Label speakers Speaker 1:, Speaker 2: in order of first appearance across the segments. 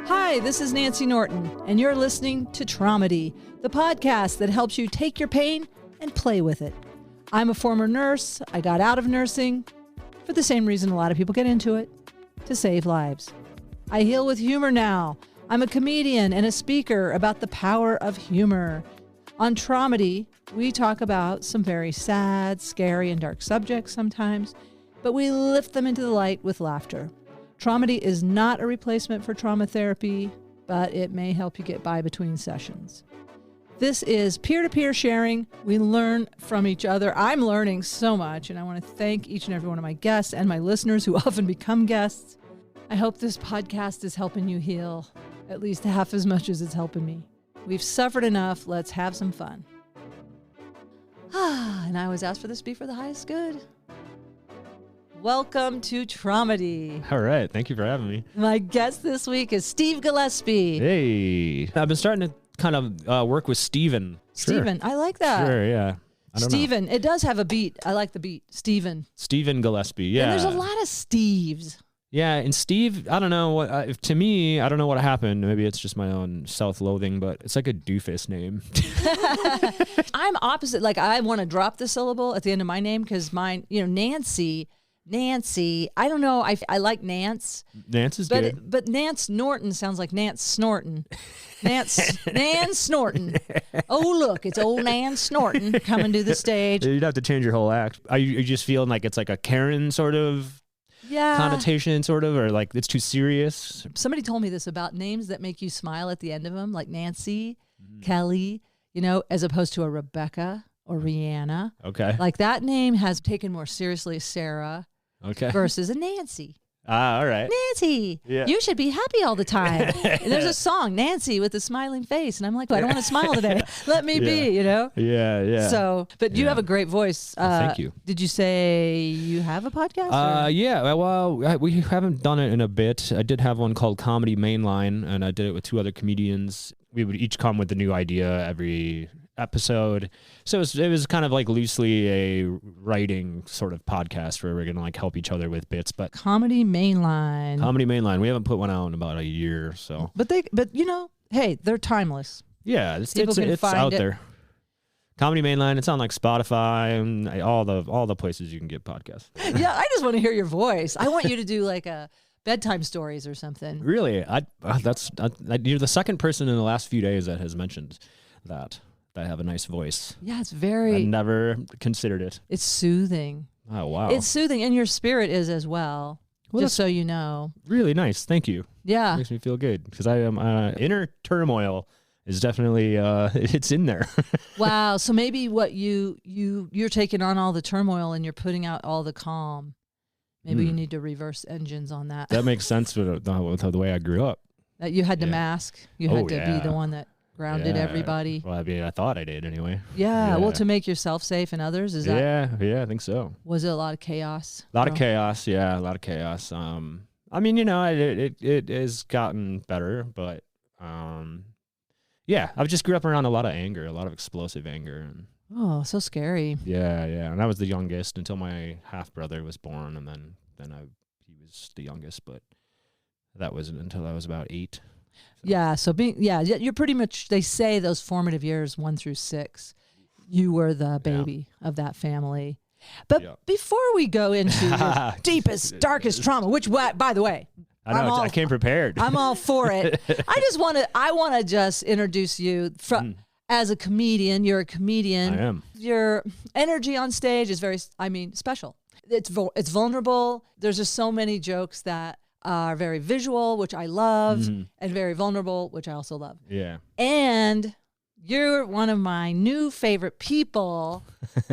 Speaker 1: Hi, this is Nancy Norton, and you're listening to Traumedy, the podcast that helps you take your pain and play with it. I'm a former nurse. I got out of nursing for the same reason a lot of people get into it, to save lives. I heal with humor now. I'm a comedian and a speaker about the power of humor. On Traumedy, we talk about some very sad, scary, and dark subjects sometimes, but we lift them into the light with laughter. Traumedy is not a replacement for trauma therapy, but it may help you get by between sessions. This is peer-to-peer sharing. We learn from each other. I'm learning so much, and I want to thank each and every one of my guests and my listeners who often become guests. I hope this podcast is helping you heal at least half as much as it's helping me. We've suffered enough. Let's have some fun. And I always ask for this to be for the highest good. Welcome to Traumedy.
Speaker 2: All right. Thank you for having me.
Speaker 1: My guest this week is Steve Gillespie.
Speaker 2: Hey. I've been starting to kind of work with Steven.
Speaker 1: Steven. I like that.
Speaker 2: Sure, yeah.
Speaker 1: Steven. It does have a beat. I like the beat. Steven.
Speaker 2: Steven Gillespie, yeah.
Speaker 1: And there's a lot of Steves.
Speaker 2: Yeah, and Steve, I don't know what, to me, I don't know what happened. Maybe it's just my own self-loathing, but it's like a doofus name.
Speaker 1: I'm opposite. Like, I want to drop the syllable at the end of my name because mine, Nancy, I don't know. I like Nance.
Speaker 2: Nance is good.
Speaker 1: But Nance Norton sounds like Nance Snorton. Nan Snorton. Oh, look, it's old Nan Snorton coming to the stage.
Speaker 2: You'd have to change your whole act. Are you just feeling like it's like a Karen sort of connotation, sort of, or like it's too serious?
Speaker 1: Somebody told me this about names that make you smile at the end of them, like Nancy, Kelly, as opposed to a Rebecca or Rihanna.
Speaker 2: Okay.
Speaker 1: Like that name has taken more seriously Sarah.
Speaker 2: Okay.
Speaker 1: Versus a Nancy.
Speaker 2: Ah, all right.
Speaker 1: Nancy, you should be happy all the time. And there's a song, Nancy with a smiling face. And I'm like, well, I don't want to smile today. Let me be,
Speaker 2: Yeah.
Speaker 1: So, but you have a great voice.
Speaker 2: Thank you.
Speaker 1: Did you say you have a podcast?
Speaker 2: Yeah. Well, we haven't done it in a bit. I did have one called Comedy Mainline, and I did it with two other comedians. We would each come with a new idea every episode. So it was kind of like loosely a writing sort of podcast where we're going to like help each other with bits. But
Speaker 1: Comedy Mainline.
Speaker 2: We haven't put one out in about a year or so.
Speaker 1: But hey, they're timeless.
Speaker 2: Yeah, it's out there. Comedy Mainline. It's on like Spotify and all the places you can get podcasts.
Speaker 1: Yeah, I just want to hear your voice. I want you to do like a bedtime stories or something.
Speaker 2: Really? You're the second person in the last few days that has mentioned that I have a nice voice.
Speaker 1: Yeah, it's very...
Speaker 2: I never considered it.
Speaker 1: It's soothing.
Speaker 2: Oh, wow.
Speaker 1: It's soothing, and your spirit is as well, just so you know.
Speaker 2: Really nice. Thank you.
Speaker 1: Yeah.
Speaker 2: It makes me feel good, because I am inner turmoil is definitely, it's in there.
Speaker 1: Wow. So maybe what you're taking on all the turmoil and you're putting out all the calm. Maybe you need to reverse engines on that.
Speaker 2: That makes sense with the way I grew up.
Speaker 1: That you had to mask. You had to be the one that grounded everybody.
Speaker 2: Well, I mean, I thought I did anyway.
Speaker 1: Yeah. Well, to make yourself safe and others, is that?
Speaker 2: Yeah, I think so.
Speaker 1: Was it a lot of chaos?
Speaker 2: A lot of chaos. Yeah, a lot of chaos. I mean, it has gotten better, but yeah, I've just grew up around a lot of anger, a lot of explosive anger. And
Speaker 1: oh, so scary.
Speaker 2: Yeah. And I was the youngest until my half brother was born, and then he was the youngest, but that wasn't until I was about 8. So.
Speaker 1: Yeah, you're pretty much, they say those formative years 1 through 6, you were the baby of that family. But before we go into your deepest, darkest trauma, which, by the way,
Speaker 2: I came prepared.
Speaker 1: I'm all for it. I want to just introduce you as a comedian. You're a comedian.
Speaker 2: I am.
Speaker 1: Your energy on stage is very, special. It's vulnerable. There's just so many jokes that are very visual, which I love, and very vulnerable, which I also love.
Speaker 2: Yeah.
Speaker 1: And you're one of my new favorite people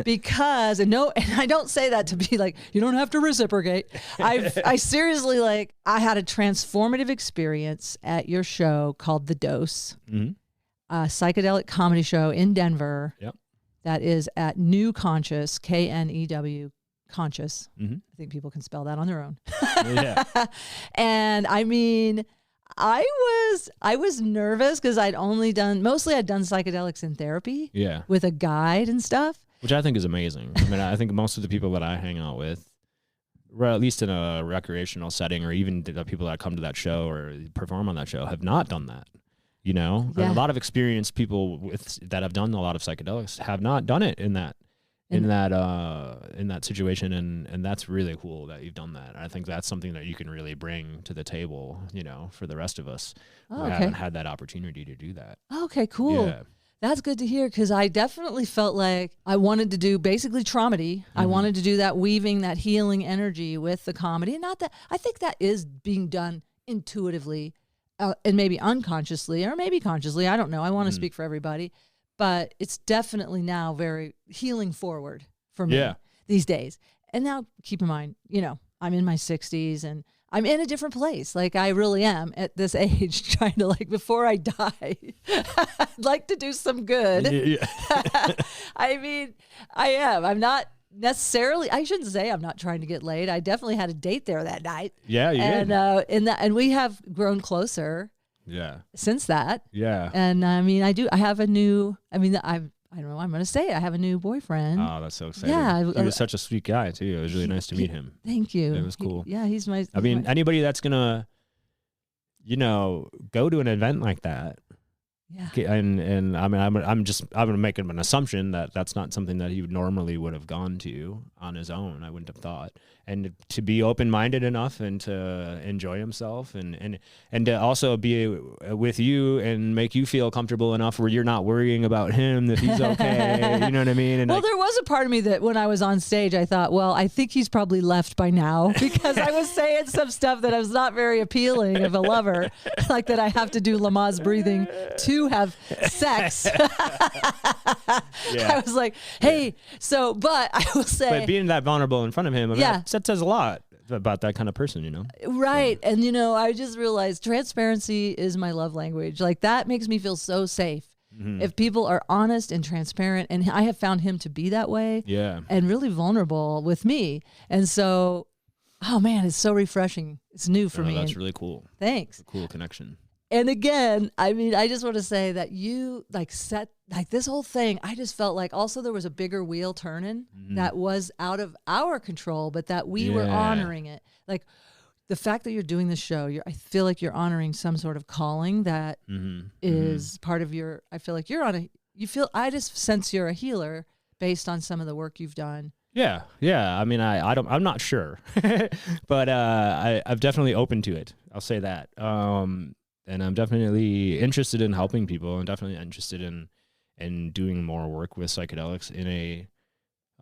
Speaker 1: because, and I don't say that to be like, you don't have to reciprocate. I seriously, I had a transformative experience at your show called The Dose, a psychedelic comedy show in Denver.
Speaker 2: Yep. That
Speaker 1: is at New Conscious, KNEW Conscious. I think people can spell that on their own.
Speaker 2: Yeah.
Speaker 1: And I mean, I was nervous because I'd done psychedelics in therapy.
Speaker 2: Yeah.
Speaker 1: With a guide and stuff.
Speaker 2: Which I think is amazing. I mean, I think most of the people that I hang out with or at least in a recreational setting, or even the people that come to that show or perform on that show have not done that. And a lot of experienced people that have done a lot of psychedelics have not done it in that situation, and that's really cool that you've done that. And I think that's something that you can really bring to the table, for the rest of us who haven't had that opportunity to do that.
Speaker 1: Okay, cool.
Speaker 2: Yeah.
Speaker 1: That's good to hear, because I definitely felt like I wanted to do basically traumedy. Mm-hmm. I wanted to do that weaving, that healing energy with the comedy. And not that I think that is being done intuitively and maybe unconsciously or maybe consciously. I don't know. I want to speak for everybody. But it's definitely now very healing forward for me these days. And now keep in mind, I'm in my 60s and I'm in a different place. Like I really am at this age trying to before I die, I'd like to do some good. Yeah. I mean, I am. I'm not necessarily, I shouldn't say I'm not trying to get laid. I definitely had a date there that night.
Speaker 2: Yeah, you did.
Speaker 1: And we have grown closer.
Speaker 2: Yeah.
Speaker 1: Since that.
Speaker 2: Yeah.
Speaker 1: And I mean, I have a new, I don't know, I'm going to say it. I have a new boyfriend.
Speaker 2: Oh, that's so exciting.
Speaker 1: Yeah.
Speaker 2: He was such a sweet guy too. It was really nice to meet him.
Speaker 1: Thank you.
Speaker 2: It was cool.
Speaker 1: He's my,
Speaker 2: anybody that's going to, go to an event like that.
Speaker 1: Yeah.
Speaker 2: And I'm going to make an assumption that that's not something that he normally would have gone to on his own. I wouldn't have thought. And to be open-minded enough and to enjoy himself and to also be with you and make you feel comfortable enough where you're not worrying about him, that he's okay. You know what I mean? And
Speaker 1: there was a part of me that when I was on stage, I thought, well, I think he's probably left by now, because I was saying some stuff that was not very appealing of a lover, like that I have to do Lamaze breathing to have sex. I was like, hey, but I will say.
Speaker 2: But being that vulnerable in front of him, that says a lot about that kind of person,
Speaker 1: Right. So. And, I just realized transparency is my love language. Like that makes me feel so safe. Mm-hmm. If people are honest and transparent, and I have found him to be that way. Yeah. And really vulnerable with me. And so, oh man, it's so refreshing. It's new for me.
Speaker 2: That's really cool.
Speaker 1: Thanks.
Speaker 2: It's a cool connection.
Speaker 1: And again, I mean, I just want to say that you set this whole thing. I just felt like also there was a bigger wheel turning that was out of our control, but that we were honoring it. Like the fact that you're doing this show, I feel like you're honoring some sort of calling that is part of your. I feel like I just sense you're a healer based on some of the work you've done.
Speaker 2: Yeah. I mean, I'm not sure, but I'm definitely open to it. I'll say that. And I'm definitely interested in helping people. I'm definitely interested in doing more work with psychedelics in a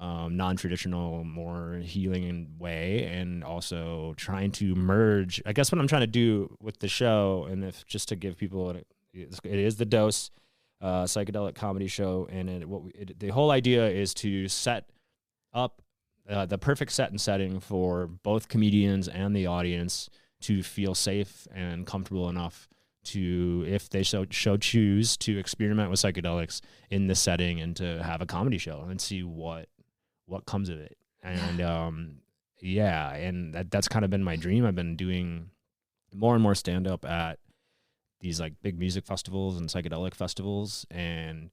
Speaker 2: non-traditional, more healing way, and also trying to merge. I guess what I'm trying to do with the show, and just to give people, it is the Dose psychedelic comedy show, and the whole idea is to set up the perfect set and setting for both comedians and the audience to feel safe and comfortable enough to, if they so choose, to experiment with psychedelics in this setting and to have a comedy show and see what comes of it. And and that's kind of been my dream. I've been doing more and more stand-up at these like big music festivals and psychedelic festivals, and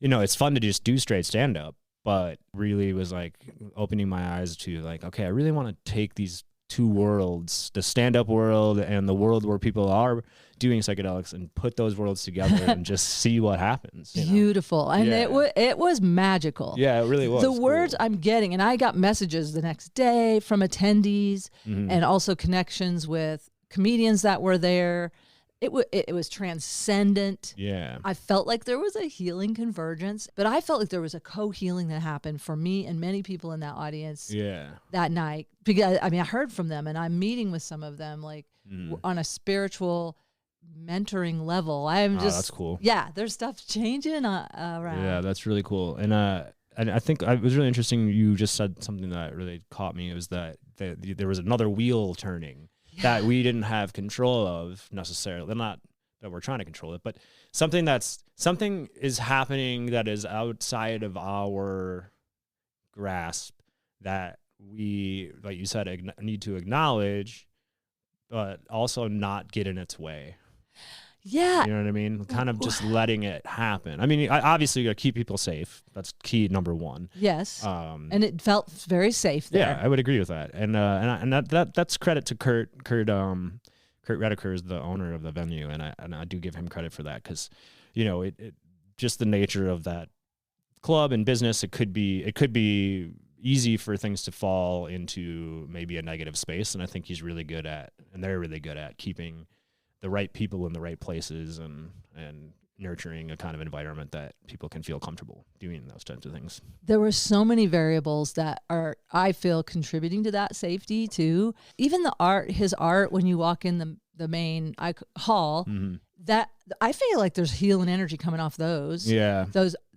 Speaker 2: it's fun to just do straight stand-up, but really was like opening my eyes to like, okay, I really want to take these two worlds, the stand-up world and the world where people are doing psychedelics, and put those worlds together and just see what happens.
Speaker 1: Beautiful. And it was magical.
Speaker 2: Yeah, it really was.
Speaker 1: The words I'm getting, and I got messages the next day from attendees and also connections with comedians that were there. It was transcendent. Yeah. I felt like there was a healing convergence, but I felt like there was a co-healing that happened for me and many people in that audience that night. Because I heard from them, and I'm meeting with some of them like on a spiritual mentoring level. I'm just,
Speaker 2: that's cool.
Speaker 1: Yeah, there's stuff changing around.
Speaker 2: Yeah, that's really cool. And I think it was really interesting. You just said something that really caught me. It was that there was another wheel turning. That we didn't have control of necessarily. Not that we're trying to control it, but something is happening that is outside of our grasp that we, like you said, need to acknowledge, but also not get in its way.
Speaker 1: Yeah.
Speaker 2: You know what I mean? Kind of just letting it happen. I mean, obviously you got to keep people safe. That's key number one.
Speaker 1: Yes. And it felt very safe there.
Speaker 2: Yeah, I would agree with that. And that's credit to Kurt Redeker is the owner of the venue, and I do give him credit for that, because, you know, it just the nature of that club and business, it could be easy for things to fall into maybe a negative space, and I think he's really good at, and they're really good at keeping the right people in the right places and nurturing a kind of environment that people can feel comfortable doing those types of things.
Speaker 1: There were so many variables that are, I feel, contributing to that safety too. Even the art, his art, when you walk in the main hall, that I feel like there's healing energy coming off those.
Speaker 2: Yeah.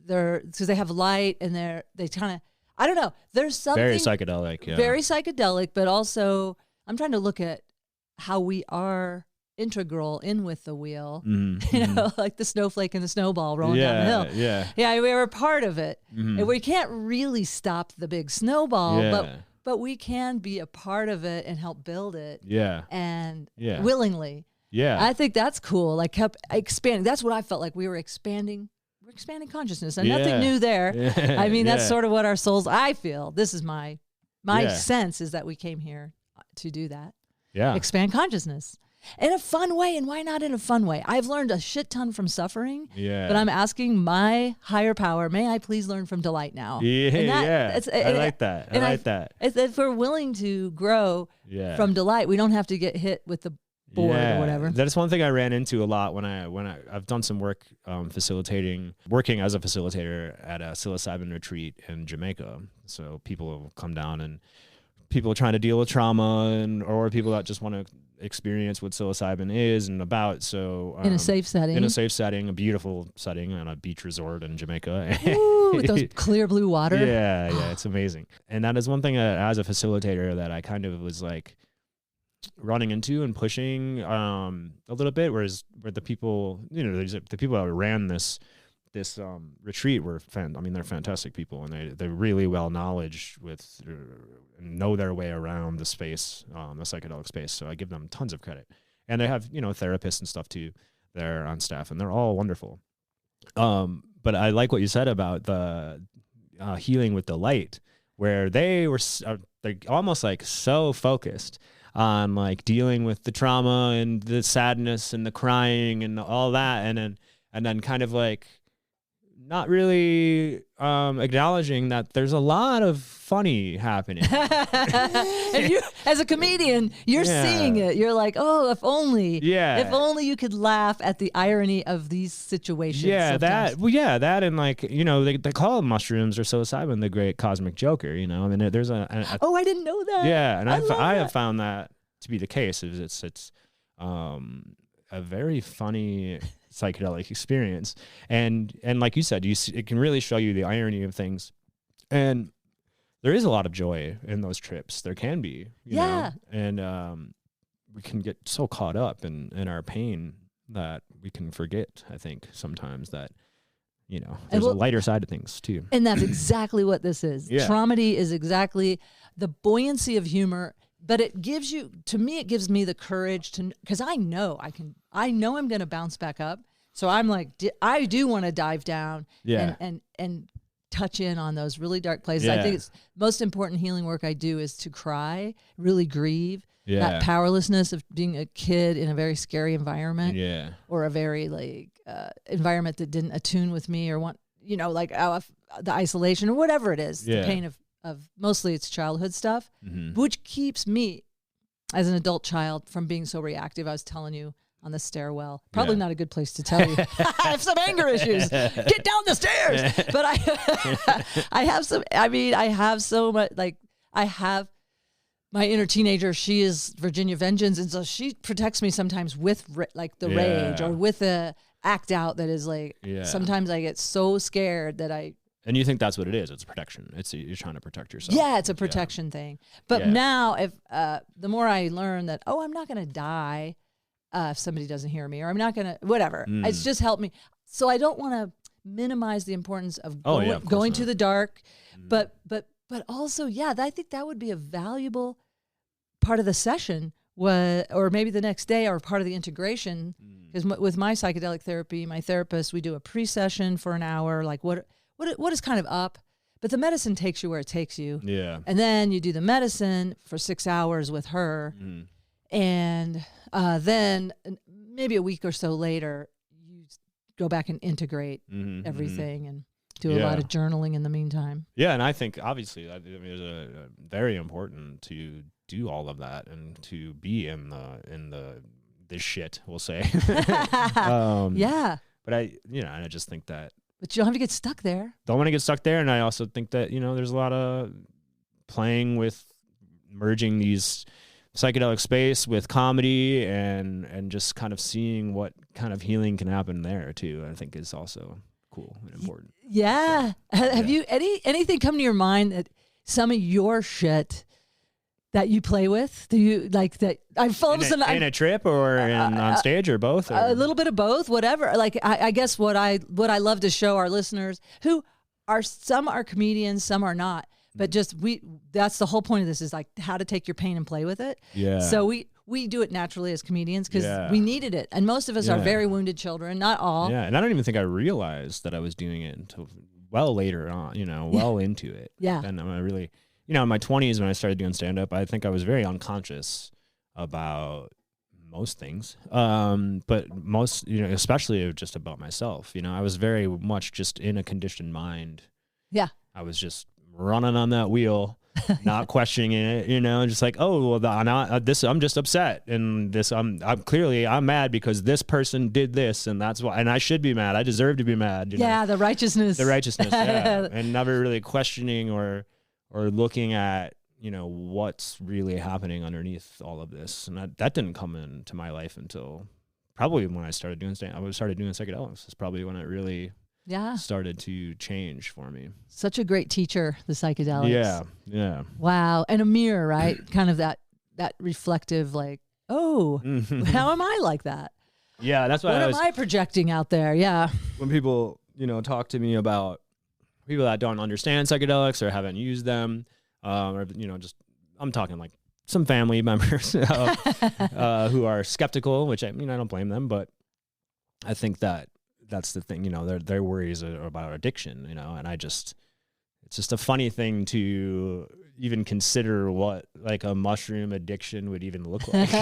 Speaker 1: They're because they have light and they kind of, I don't know. There's something
Speaker 2: very psychedelic. Yeah.
Speaker 1: Very psychedelic, but also I'm trying to look at how we are integral in with the wheel, you know, like the snowflake and the snowball rolling down the hill. Yeah, we were a part of it. And we can't really stop the big snowball, but we can be a part of it and help build it. And willingly. I think that's cool. Like kept expanding. That's what I felt like. We were expanding. We're expanding consciousness, and nothing new there. I mean, that's sort of what our souls. I feel this is my sense is that we came here to do that. Expand consciousness. In a fun way, and why not in a fun way? I've learned a shit ton from suffering, but I'm asking my higher power, may I please learn from delight now?
Speaker 2: I like that. I like that.
Speaker 1: If we're willing to grow from delight, we don't have to get hit with the board or whatever.
Speaker 2: That's one thing I ran into a lot when I've done some work working as a facilitator at a psilocybin retreat in Jamaica. So people will come down, and people trying to deal with trauma, or people that just want to experience what psilocybin is and about. So
Speaker 1: in a safe setting,
Speaker 2: a beautiful setting on a beach resort in Jamaica.
Speaker 1: Ooh, with those clear blue water.
Speaker 2: Yeah, it's amazing. And that is one thing as a facilitator that I kind of was like running into and pushing a little bit, where the people, you know, the people that ran this retreat were they're fantastic people, and they're really well knowledge with know their way around the space, the psychedelic space. So I give them tons of credit, and they have, you know, therapists and stuff too there on staff, and they're all wonderful. But I like what you said about the healing with the light, where they're almost like so focused on like dealing with the trauma and the sadness and the crying and all that, and then kind of like not really acknowledging that there's a lot of funny happening.
Speaker 1: And you, as a comedian, you're seeing it. You're like, oh, if only you could laugh at the irony of these situations. That and like, you know, they call mushrooms or psilocybin the great cosmic joker, you know. I mean, there's oh, I didn't know that.
Speaker 2: Yeah, and I have found that to be the case. It's a very funny psychedelic experience, and like you said, it can really show you the irony of things, and there is a lot of joy in those trips. There can be, you know? And we can get so caught up in our pain that we can forget, I think, sometimes that, you know, there's a lighter side of things too.
Speaker 1: And that's exactly what this is. Traumedy is exactly the buoyancy of humor. But it gives you, to me, it gives me the courage to, because I know I'm going to bounce back up. So I'm like, I do want to dive down and touch in on those really dark places. I think it's most important healing work I do is to cry, really grieve that powerlessness of being a kid in a very scary environment, or a very like environment that didn't attune with me, or want, you know, like the isolation or whatever it is, the pain of mostly it's childhood stuff, which keeps me as an adult child from being so reactive. I was telling you on the stairwell, probably not a good place to tell you. I have some anger issues. Get down the stairs. But I have so much, like I have my inner teenager. She is Virginia Vengeance. And so she protects me sometimes with the rage, or with a act out that is like, sometimes I get so scared that
Speaker 2: and you think that's what it is? It's protection. You're trying to protect yourself.
Speaker 1: Yeah, it's a protection thing. But now, if the more I learn that, I'm not going to die if somebody doesn't hear me, or I'm not going to, whatever. It's just helped me. So I don't want to minimize the importance of going to the dark, but also, I think that would be a valuable part of the session or maybe the next day, or part of the integration. Because with my psychedelic therapy, my therapist, we do a pre-session for an hour, like what is kind of up, but the medicine takes you where it takes you.
Speaker 2: Yeah.
Speaker 1: And then you do the medicine for 6 hours with her. And then maybe a week or so later, you go back and integrate everything and do a lot of journaling in the meantime.
Speaker 2: Yeah, and I think obviously it's very important to do all of that and to be in this shit, we'll say.
Speaker 1: Yeah.
Speaker 2: But I just think that.
Speaker 1: But you don't have to get stuck there.
Speaker 2: Don't want to get stuck there, and I also think that there's a lot of playing with merging these psychedelic space with comedy and just kind of seeing what kind of healing can happen there too. I think is also cool and important.
Speaker 1: Yeah. So, have you anything come to your mind that some of your shit that you play with? Do you like that? In
Speaker 2: a trip or on stage or both? Or?
Speaker 1: A little bit of both, whatever. Like I guess what I love to show our listeners, who are some are comedians, some are not, but just that's the whole point of this, is like how to take your pain and play with it. Yeah. So we do it naturally as comedians because we needed it, and most of us are very wounded children, not all. Yeah,
Speaker 2: and I don't even think I realized that I was doing it until well later on. Well into it. Yeah. And I really. In my 20s when I started doing stand-up, I think I was very unconscious about most things, but most, especially just about myself. I was very much just in a conditioned mind. Yeah. I was just running on that wheel, not questioning it, just like, oh, well, I'm just upset. And I'm mad because this person did this, and that's why, and I should be mad. I deserve to be mad.
Speaker 1: Yeah, the righteousness.
Speaker 2: Yeah. And never really questioning or looking at, what's really happening underneath all of this. And that didn't come into my life until probably when I started doing psychedelics. It's probably when it really started to change for me. Such
Speaker 1: a great teacher, the psychedelics.
Speaker 2: Yeah, yeah.
Speaker 1: Wow. And a mirror, right? Kind of that reflective, like, oh, how am I like that?
Speaker 2: Yeah, that's what
Speaker 1: am I projecting out there? Yeah.
Speaker 2: When people, talk to me about people that don't understand psychedelics or haven't used them, or just I'm talking like some family members who are skeptical, which I don't blame them, but I think that's the thing. Their worries are about addiction, and it's just a funny thing to even consider what like a mushroom addiction would even look like. You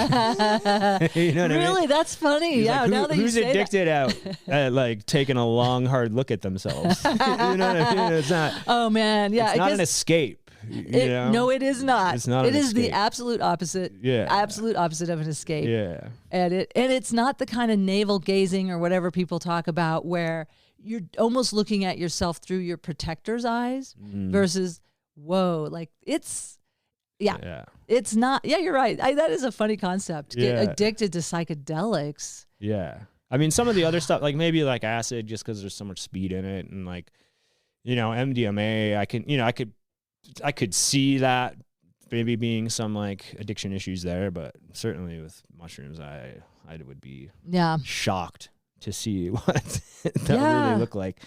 Speaker 2: know what I mean?
Speaker 1: Really, that's funny.
Speaker 2: He's
Speaker 1: yeah.
Speaker 2: Like,
Speaker 1: now that
Speaker 2: who's addicted at like taking a long, hard look at themselves? You know what I mean? It's not.
Speaker 1: Oh man, yeah.
Speaker 2: It's not an escape.
Speaker 1: No, it is not.
Speaker 2: It's not.
Speaker 1: It is the absolute opposite. Yeah. Absolute opposite of an escape.
Speaker 2: Yeah.
Speaker 1: And it's not the kind of navel gazing or whatever people talk about where you're almost looking at yourself through your protector's eyes versus, whoa, like it's not. Yeah, you're right. That is a funny concept. Get addicted to psychedelics.
Speaker 2: Yeah. I mean, some of the other stuff, like maybe like acid, just because there's so much speed in it, and like, MDMA, I could see that maybe being some like addiction issues there, but certainly with mushrooms, I would be shocked to see what that really look like.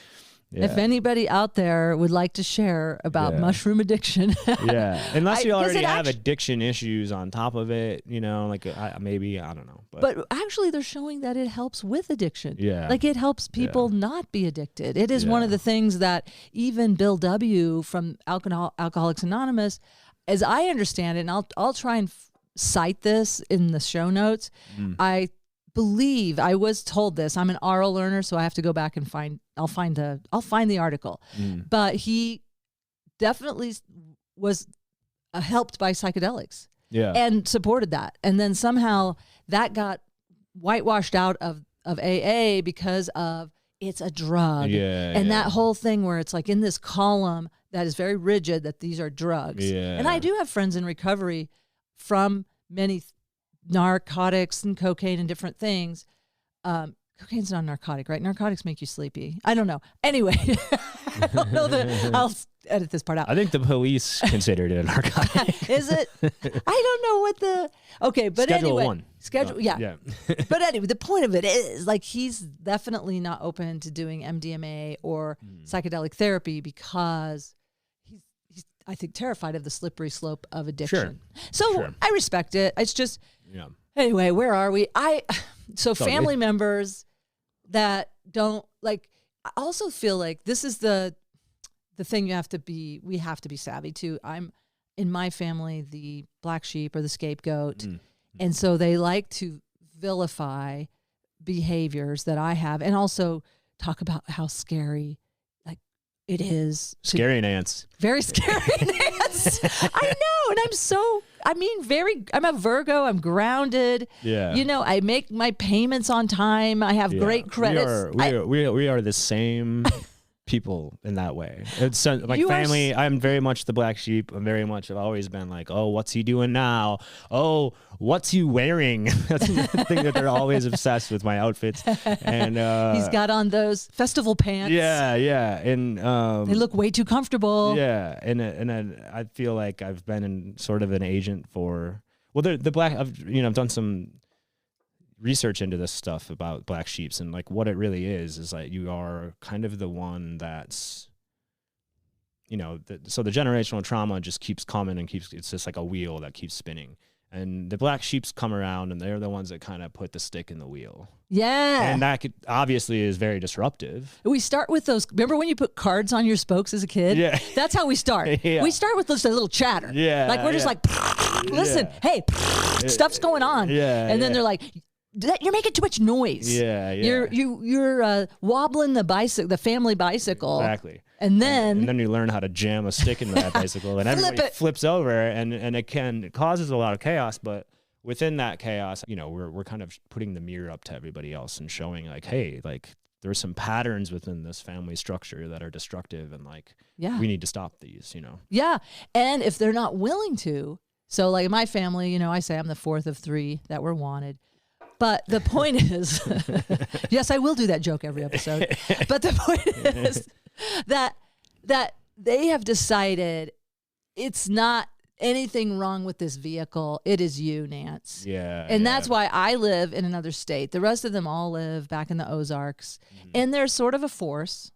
Speaker 2: Yeah.
Speaker 1: If anybody out there would like to share about mushroom addiction.
Speaker 2: Unless you already have addiction issues on top of it, like maybe, I don't know.
Speaker 1: But actually they're showing that it helps with addiction.
Speaker 2: Yeah.
Speaker 1: Like it helps people not be addicted. It is one of the things that even Bill W. from Alcoholics Anonymous, as I understand it, and I'll try and cite this in the show notes, I believe I was told this. I'm an oral learner, so I have to go back and I'll find the article. But he definitely was helped by psychedelics. Yeah. And supported that. And then somehow that got whitewashed out of AA because of it's a drug. And that whole thing where it's like in this column that is very rigid that these are drugs. And I do have friends in recovery from many narcotics and cocaine and different things. Cocaine's not a narcotic, right? Narcotics make you sleepy. I don't know. Anyway, I don't know I'll edit this part out.
Speaker 2: I think the police considered it a narcotic.
Speaker 1: Is it? I don't know what but
Speaker 2: Schedule
Speaker 1: anyway.
Speaker 2: 1.
Speaker 1: Yeah. But anyway, the point of it is like he's definitely not open to doing MDMA or psychedelic therapy because he's I think terrified of the slippery slope of addiction. So I respect it. It's just
Speaker 2: Yeah.
Speaker 1: Anyway, where are we? So
Speaker 2: It's all
Speaker 1: family
Speaker 2: good.
Speaker 1: members that don't like, I also feel like this is the thing we have to be savvy to. I'm in my family, the black sheep or the scapegoat. And so they like to vilify behaviors that I have and also talk about how scary like it is.
Speaker 2: Scary Nance.
Speaker 1: Very scary Nance. I know. And I'm a Virgo. I'm grounded.
Speaker 2: Yeah.
Speaker 1: You know, I make my payments on time. I have great credits.
Speaker 2: We are the same people in that way. It's like
Speaker 1: You are
Speaker 2: family. I'm very much the black sheep. I've always been like, oh, what's he doing now? Oh, what's he wearing? That's the thing that they're always obsessed with my outfits. And
Speaker 1: he's got on those festival pants.
Speaker 2: Yeah, and
Speaker 1: they look way too comfortable.
Speaker 2: Yeah, and I feel like I've been in sort of an agent for the black. I've done some research into this stuff about black sheeps, and like what it really is like you are kind of the one that's, so the generational trauma just keeps coming and it's just like a wheel that keeps spinning, and the black sheeps come around and they're the ones that kind of put the stick in the wheel.
Speaker 1: Yeah.
Speaker 2: And that obviously is very disruptive.
Speaker 1: We start with those. Remember when you put cards on your spokes as a kid?
Speaker 2: Yeah.
Speaker 1: That's how we start.
Speaker 2: Yeah.
Speaker 1: We start with just a little chatter.
Speaker 2: Yeah.
Speaker 1: Like we're just like, listen, hey, stuff's going on.
Speaker 2: Yeah.
Speaker 1: And then they're like, you're making too much noise.
Speaker 2: Yeah.
Speaker 1: You're wobbling the family bicycle.
Speaker 2: Exactly.
Speaker 1: And then
Speaker 2: you learn how to jam a stick into that bicycle, and everybody flips over, and it causes a lot of chaos. But within that chaos, we're kind of putting the mirror up to everybody else and showing like, hey, like there's some patterns within this family structure that are destructive, and like we need to stop these.
Speaker 1: Yeah, and if they're not willing to, so like in my family, I say I'm the fourth of three that were wanted. But the point is, yes, I will do that joke every episode. But the point is that they have decided it's not anything wrong with this vehicle. It is you, Nance.
Speaker 2: Yeah.
Speaker 1: And that's why I live in another state. The rest of them all live back in the Ozarks. And they're sort of a force.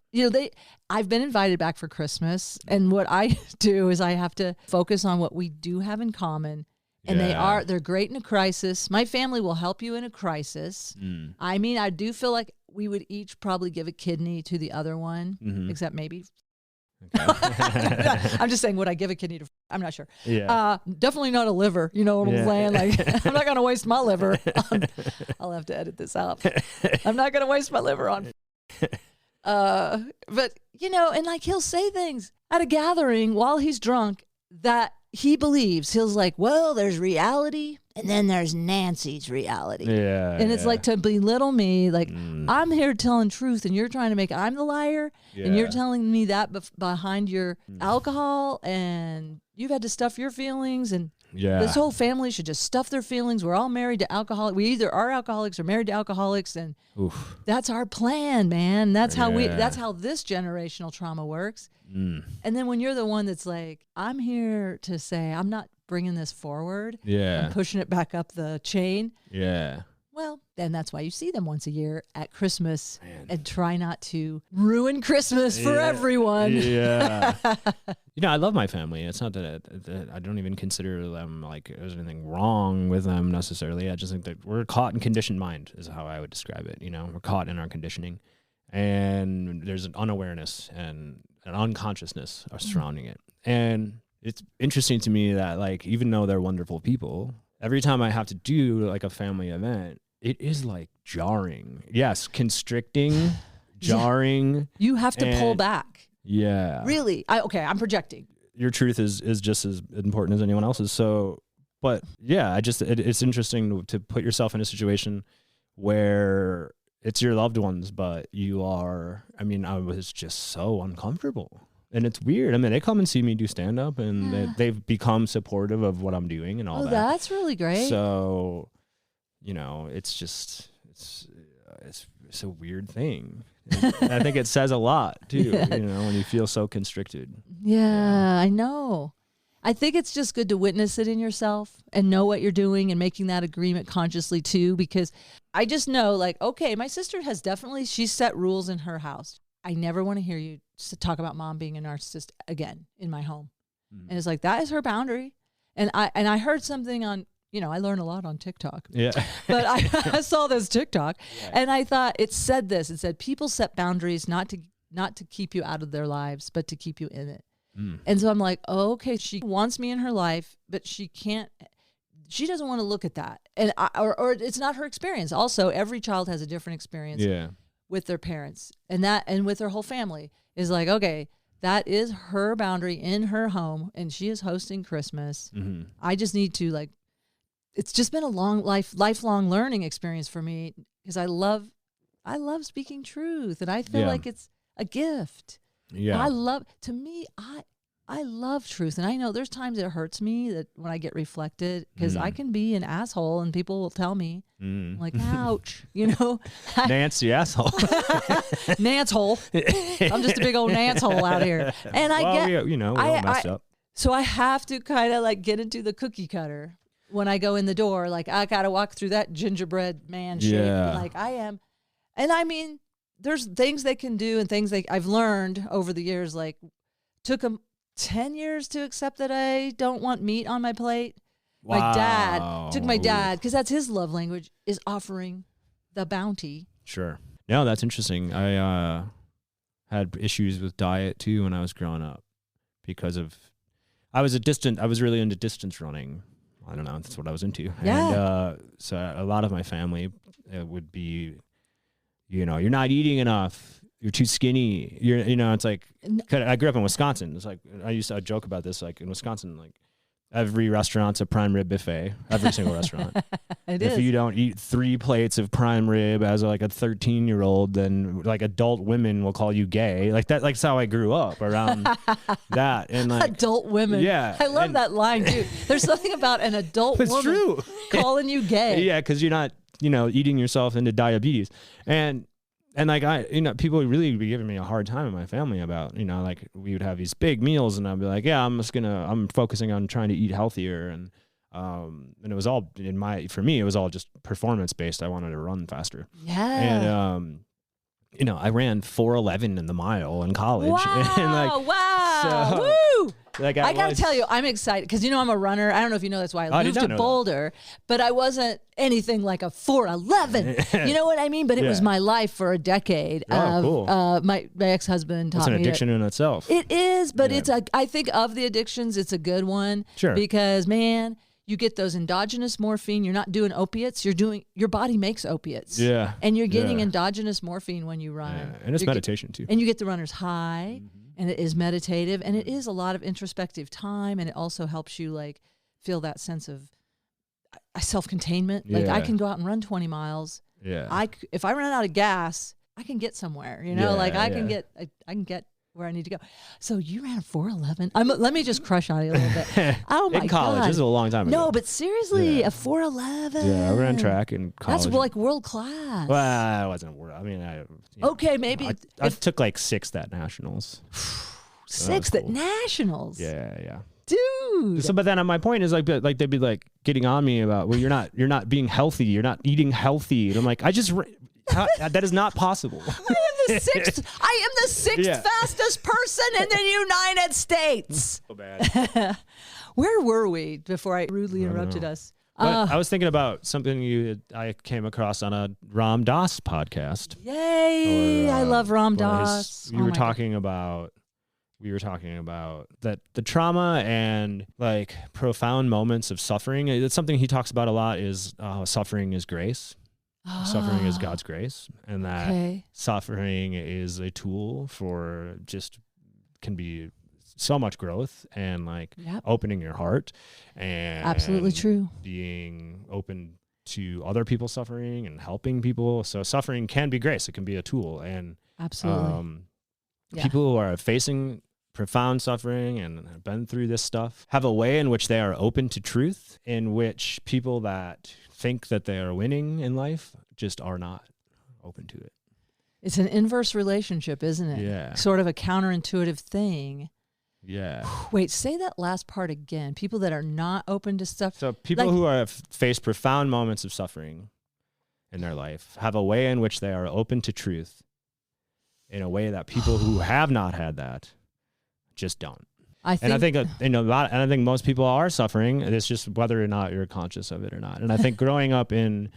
Speaker 1: I've been invited back for Christmas. And what I do is I have to focus on what we do have in common. And they're great in a crisis. My family will help you in a crisis. I mean, I do feel like we would each probably give a kidney to the other one, except maybe. Okay. I'm just saying, would I give a kidney to? I'm not sure.
Speaker 2: Yeah.
Speaker 1: Definitely not a liver. You know what I'm saying? Like, I'm not going to waste my liver. I'll have to edit this out. I'm not going to waste my liver on. But, and like he'll say things at a gathering while he's drunk that he believes. He's like, well, there's reality and then there's Nancy's reality.
Speaker 2: Yeah.
Speaker 1: And it's like to belittle me, like I'm here telling truth and you're trying to make I'm the liar and you're telling me that behind your alcohol and you've had to stuff your feelings and this whole family should just stuff their feelings. We're all married to alcoholics. We either are alcoholics or married to alcoholics, and that's our plan, man. That's how that's how this generational trauma works. And then when you're the one that's like, I'm here to say I'm not bringing this forward. I'm pushing it back up the chain. Well, then that's why you see them once a year at Christmas and try not to ruin Christmas for everyone.
Speaker 2: I love my family. It's not that I don't even consider them like there's anything wrong with them necessarily. I just think that we're caught in conditioned mind is how I would describe it. We're caught in our conditioning, and there's an unawareness and an unconsciousness surrounding it. And it's interesting to me that like even though they're wonderful people, every time I have to do like a family event, it is like jarring. Yes, constricting, jarring.
Speaker 1: You have to pull back.
Speaker 2: Yeah.
Speaker 1: Really? I'm projecting.
Speaker 2: Your truth is just as important as anyone else's. So, but yeah, it's interesting to put yourself in a situation where it's your loved ones, but you are, I was just so uncomfortable. And it's weird. They come and see me do stand-up, and they've become supportive of what I'm doing and all that.
Speaker 1: That's really great.
Speaker 2: So, it's just, it's a weird thing. I think it says a lot, too, when you feel so constricted.
Speaker 1: Yeah, I know. I think it's just good to witness it in yourself and know what you're doing and making that agreement consciously, too, because I just know, like, okay, my sister she's set rules in her house. I never want to hear you talk about mom being a narcissist again in my home. And it's like, that is her boundary. And I heard something on I learn a lot on TikTok.
Speaker 2: Yeah.
Speaker 1: But I saw this TikTok and I thought it said people set boundaries not to keep you out of their lives, but to keep you in it. And so I'm like, oh, okay, she wants me in her life, but she doesn't want to look at that. And or it's not her experience. Also, every child has a different experience with their parents and with their whole family is like, okay, that is her boundary in her home and she is hosting Christmas. Mm-hmm. I just need to it's just been a lifelong learning experience for me because I love speaking truth and I feel like it's a gift. Yeah. I love truth. And I know there's times it hurts me that when I get reflected because I can be an asshole and people will tell me like, ouch,
Speaker 2: Nancy asshole.
Speaker 1: Nance hole. I'm just a big old Nance hole out here. And we all messed up. So I have to kind of get into the cookie cutter. When I go in the door, I got to walk through that gingerbread man shape like I am. And I mean, there's things they can do and things I've learned over the years, took them 10 years to accept that I don't want meat on my plate. Wow. My dad, because that's his love language, is offering the bounty.
Speaker 2: Sure. No, that's interesting. I had issues with diet too when I was growing up because I was really into distance running. I don't know. That's what I was into. Yeah. And so a lot of my family would be, you're not eating enough. You're too skinny. It's like, I grew up in Wisconsin. It's like, I used to joke about this, in Wisconsin, every restaurant's a prime rib buffet, every single restaurant. If you don't eat 3 plates of prime rib as a 13-year-old, then adult women will call you gay. That's how I grew up around that. And
Speaker 1: adult women. Yeah. I love that line too. There's something about an adult woman calling you gay.
Speaker 2: Yeah. Cause you're not, eating yourself into diabetes. And people would really be giving me a hard time in my family about, we would have these big meals and I'd be like, yeah, I'm focusing on trying to eat healthier. And it was all for me, it was all just performance based. I wanted to run faster.
Speaker 1: Yeah.
Speaker 2: And, I ran 4:11 in the mile in college.
Speaker 1: Wow.
Speaker 2: Wow.
Speaker 1: So, woo. I got to tell you, I'm excited because, I'm a runner. I don't know if you know that's why I moved to Boulder, but I wasn't anything like a 4:11. You know what I mean? But it was my life for a decade.
Speaker 2: Cool.
Speaker 1: My ex-husband taught me.
Speaker 2: It's an addiction in itself.
Speaker 1: It is, but I think of the addictions, it's a good one.
Speaker 2: Sure.
Speaker 1: Because, man, you get those endogenous morphine. You're not doing opiates. Your body makes opiates.
Speaker 2: Yeah.
Speaker 1: And you're getting endogenous morphine when you run.
Speaker 2: Yeah. And it's meditation too.
Speaker 1: And you get the runner's high. Mm-hmm. And it is meditative, and it is a lot of introspective time, and it also helps you feel that sense of self-containment. I can go out and run 20 miles.
Speaker 2: Yeah.
Speaker 1: If I run out of gas, I can get somewhere. I can get where I need to go. So you ran 4:11. Let me just crush on you a little bit. Oh my god!
Speaker 2: In college,
Speaker 1: God.
Speaker 2: this is a long time ago.
Speaker 1: No, but seriously, a 4:11.
Speaker 2: Yeah, I ran track in college.
Speaker 1: That's world class.
Speaker 2: Well, I wasn't world. I mean,
Speaker 1: okay, maybe
Speaker 2: I took 6th at nationals.
Speaker 1: 6th at nationals.
Speaker 2: Yeah.
Speaker 1: Dude.
Speaker 2: So, but then my point is they'd be getting on me about, well, you're not being healthy. You're not eating healthy. And I'm like, that is not possible.
Speaker 1: I am the sixth fastest person in the United States.
Speaker 2: So bad.
Speaker 1: Where were we before I rudely interrupted us?
Speaker 2: I was thinking about something I came across on a Ram Dass podcast.
Speaker 1: Yay! I love Ram Dass.
Speaker 2: We were talking about that the trauma and profound moments of suffering. It's something he talks about a lot. Is suffering is grace. Suffering is God's grace, and that suffering is a tool for can be so much growth and opening your heart and
Speaker 1: absolutely true,
Speaker 2: being open to other people's suffering and helping people. So suffering can be grace. It can be a tool, and
Speaker 1: absolutely,
Speaker 2: people who are facing profound suffering and have been through this stuff have a way in which they are open to truth, in which people that think that they are winning in life just are not open to it.
Speaker 1: It's an inverse relationship, isn't it?
Speaker 2: Yeah.
Speaker 1: Sort of a counterintuitive thing.
Speaker 2: Yeah.
Speaker 1: Wait, say that last part again. People that are not open to stuff.
Speaker 2: So people who have faced profound moments of suffering in their life have a way in which they are open to truth in a way that people who have not had that just don't.
Speaker 1: I think,
Speaker 2: and I think and I think most people are suffering. It's just whether or not you're conscious of it or not. And I think growing up in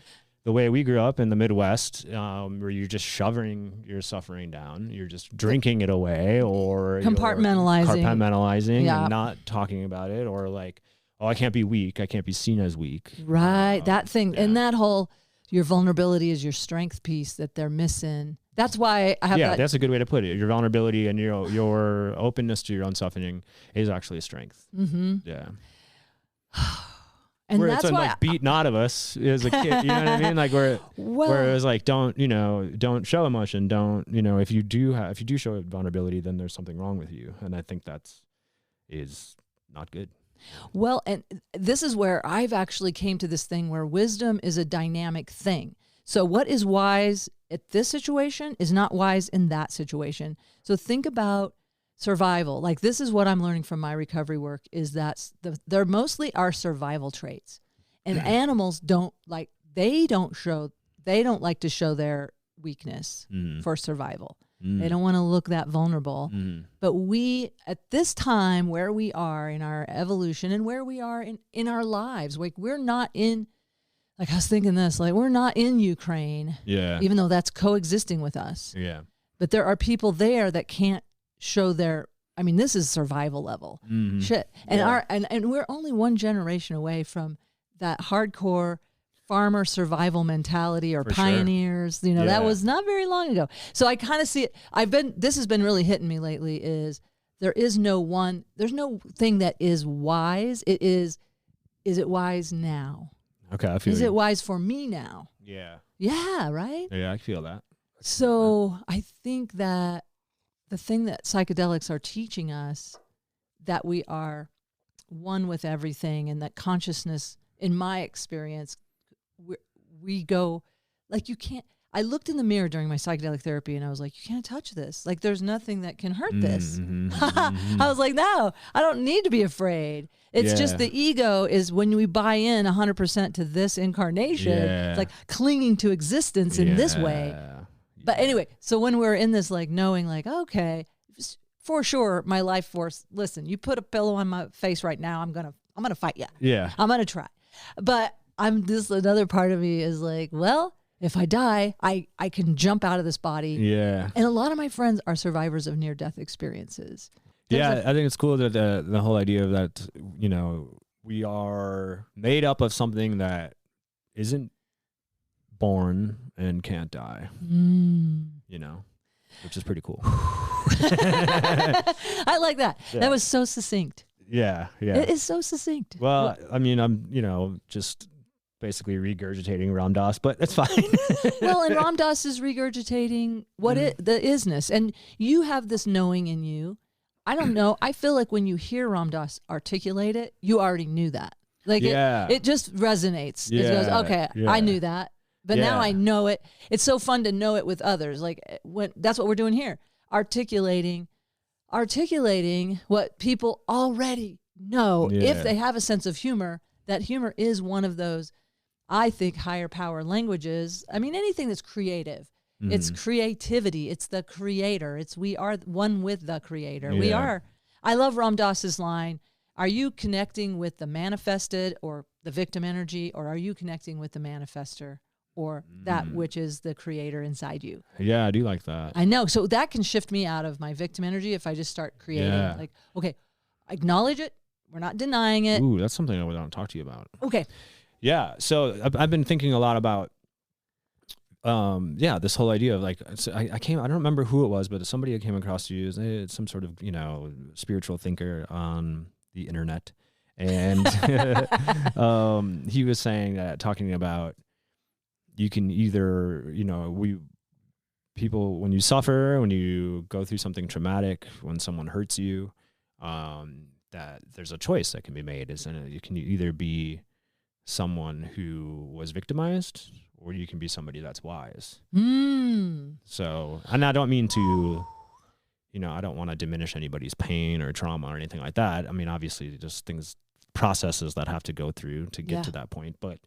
Speaker 2: the way we grew up in the Midwest, where you're just shoving your suffering down, you're just drinking it away, or compartmentalizing and not talking about it, or like, oh, I can't be weak. I can't be seen as weak.
Speaker 1: Right. That thing. And that whole, your vulnerability is your strength piece that they're missing. That's why I have that.
Speaker 2: That's a good way to put it. Your vulnerability and your openness to your own suffering is actually a strength.
Speaker 1: Mm-hmm.
Speaker 2: Yeah.
Speaker 1: And
Speaker 2: where
Speaker 1: that's
Speaker 2: it's
Speaker 1: why
Speaker 2: like beaten out of us as a kid, you know what I mean? Like where it was like, don't show emotion. Don't, if you do show vulnerability, then there's something wrong with you. And I think is not good.
Speaker 1: Well, and this is where I've actually came to this thing where wisdom is a dynamic thing. So what is wise at this situation is not wise in that situation. So think about survival. Like this is what I'm learning from my recovery work is that they're mostly our survival traits. And animals don't like to show their weakness for survival. They don't want to look that vulnerable. But we, at this time where we are in our evolution and where we are in our lives, like we're not in, like I was thinking this, like we're not in Ukraine. Yeah. Even though that's coexisting with us. Yeah. But there are people there that can't show this is survival level shit. And and we're only one generation away from that hardcore farmer survival mentality or pioneers, that was not very long ago. So I kind of see it. This has been really hitting me lately is there's no thing that is wise. Is it wise now?
Speaker 2: Okay. I feel
Speaker 1: Is it wise for me now?
Speaker 2: Yeah.
Speaker 1: Yeah. Right.
Speaker 2: Yeah. I feel that.
Speaker 1: So I think that the thing that psychedelics are teaching us, that we are one with everything, and that consciousness, in my experience, we go, like you can't, I looked in the mirror during my psychedelic therapy and I was like, you can't touch this. Like there's nothing that can hurt this. I was like, no, I don't need to be afraid. It's just the ego is when we buy in 100% to this incarnation, it's like clinging to existence in this way. But anyway, so when we're in this, like knowing like, okay, for sure, my life force, listen, you put a pillow on my face right now, I'm going to fight you. Yeah. I'm going to try. But another part of me is like, well, if I die, I can jump out of this body. Yeah. And a lot of my friends are survivors of near-death experiences. I
Speaker 2: think it's cool that the whole idea of that, we are made up of something that isn't born and can't die, which is pretty cool.
Speaker 1: I like that. Yeah. That was so succinct.
Speaker 2: Yeah.
Speaker 1: It is so succinct.
Speaker 2: Well, I mean, I'm, just basically regurgitating Ram Dass, but that's fine.
Speaker 1: Well, and Ram Dass is regurgitating the isness. And you have this knowing in you. I don't know. I feel like when you hear Ram Dass articulate it, you already knew that. Like it just resonates. Yeah. It goes, okay, I knew that. But now I know it. It's so fun to know it with others. Like that's what we're doing here. Articulating what people already know. If they have a sense of humor, that humor is one of those, I think, higher power languages. I mean, anything that's creative. It's creativity. It's the creator. We are one with the creator. We are. I love Ram Dass's line, are you connecting with the manifested or the victim energy, or are you connecting with the manifester? Or that which is the creator inside you. Yeah,
Speaker 2: I do like that.
Speaker 1: I know. So that can shift me out of my victim energy if I just start creating. Yeah. Like, okay, acknowledge it. We're not denying it.
Speaker 2: Ooh, that's something I would want to talk to you about.
Speaker 1: Okay.
Speaker 2: Yeah. So I've been thinking a lot about, this whole idea of like, I don't remember who it was, but somebody I came across you is some sort of, spiritual thinker on the internet. And he was talking about, you can either, when you suffer, when you go through something traumatic, when someone hurts you, that there's a choice that can be made. You can either be someone who was victimized, or you can be somebody that's wise. So, and I don't mean to, I don't want to diminish anybody's pain or trauma or anything like that. I mean, obviously, just processes that have to go through to get to that point, but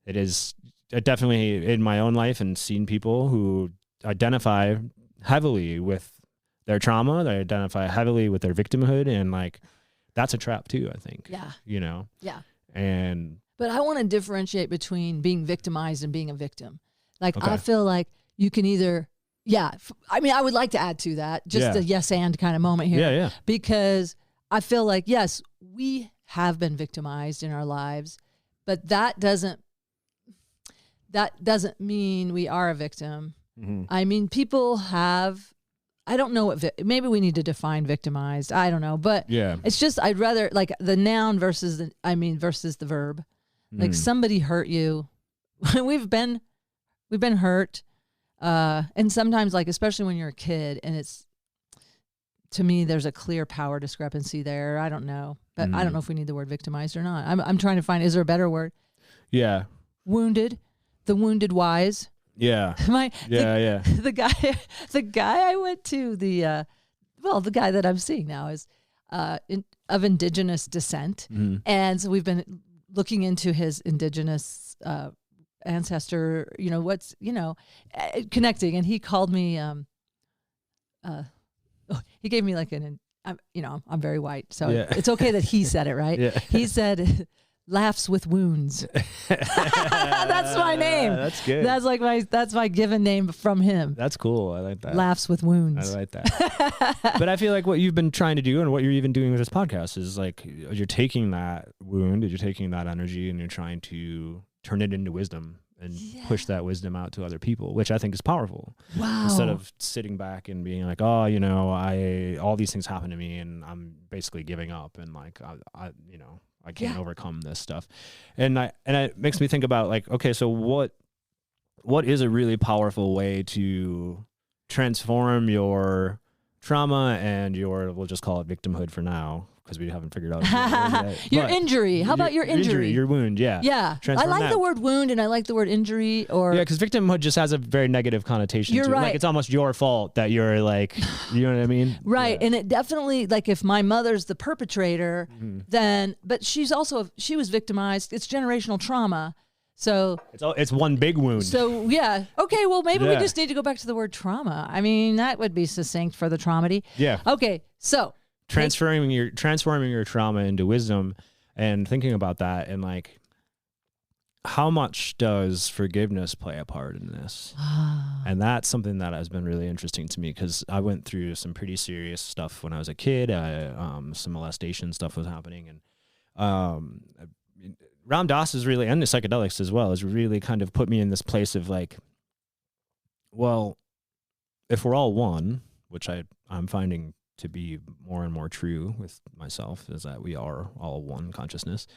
Speaker 2: it is definitely in my own life and seen people who identify heavily with their trauma. They identify heavily with their victimhood, and like that's a trap too, I think.
Speaker 1: Yeah.
Speaker 2: You know?
Speaker 1: Yeah.
Speaker 2: And
Speaker 1: But I want to differentiate between being victimized and being a victim. Like,
Speaker 2: Okay.
Speaker 1: I feel like you can either, I mean, I would like to add to that, just a yes and kind of moment here.
Speaker 2: yeah.
Speaker 1: Because I feel like, yes, we have been victimized in our lives, but that doesn't mean we are a victim.
Speaker 2: Mm-hmm.
Speaker 1: I mean, people have, I don't know what, maybe we need to define victimized. I don't know, but it's just, I'd rather like the noun versus the verb. Like somebody hurt you. We've been hurt. And sometimes, like, especially when you're a kid, and it's, to me, there's a clear power discrepancy there. I don't know, but I don't know if we need the word victimized or not. I'm trying to find, is there a better word?
Speaker 2: Yeah.
Speaker 1: Wounded, the wounded wise.
Speaker 2: Yeah.
Speaker 1: The guy I went to, the guy that I'm seeing now is of indigenous descent.
Speaker 2: Mm-hmm.
Speaker 1: And so we've been looking into his indigenous ancestor, connecting. And he called me, he gave me like I'm very white, so it's okay that he said it, right? Yeah. He said, laughs with wounds. That's my name.
Speaker 2: That's good.
Speaker 1: That's my given name from him.
Speaker 2: That's cool. I like that.
Speaker 1: Laughs with wounds.
Speaker 2: I like that. But I feel like what you've been trying to do and what you're even doing with this podcast is like you're taking that wound, you're taking that energy, and you're trying to turn it into wisdom and push that wisdom out to other people, which I think is powerful.
Speaker 1: Wow.
Speaker 2: Instead of sitting back and being like, oh, all these things happen to me and I'm basically giving up and like, I can't overcome this stuff. And it makes me think about like, okay, so what is a really powerful way to transform your trauma and we'll just call it victimhood for now, because we haven't figured out
Speaker 1: your injury. How about your injury?
Speaker 2: Your wound, yeah.
Speaker 1: Yeah. I like the word wound and I like the word injury
Speaker 2: because victimhood just has a very negative connotation.
Speaker 1: You're
Speaker 2: to it.
Speaker 1: right.
Speaker 2: Like it's almost your fault that you're like, you know what I mean?
Speaker 1: Right. Yeah. And it definitely, like if my mother's the perpetrator, then, but she was victimized. It's generational trauma. So
Speaker 2: it's one big wound.
Speaker 1: So yeah. Okay. Well, maybe we just need to go back to the word trauma. I mean, that would be succinct for the traumedy.
Speaker 2: Yeah.
Speaker 1: Okay. So
Speaker 2: transforming your trauma into wisdom and thinking about that and like how much does forgiveness play a part in this? And that's something that has been really interesting to me because I went through some pretty serious stuff when I was a kid. Some molestation stuff was happening, and Ram Dass is really, and the psychedelics as well, has really kind of put me in this place of like, well, if we're all one, which I'm finding to be more and more true with myself, is that we are all one consciousness.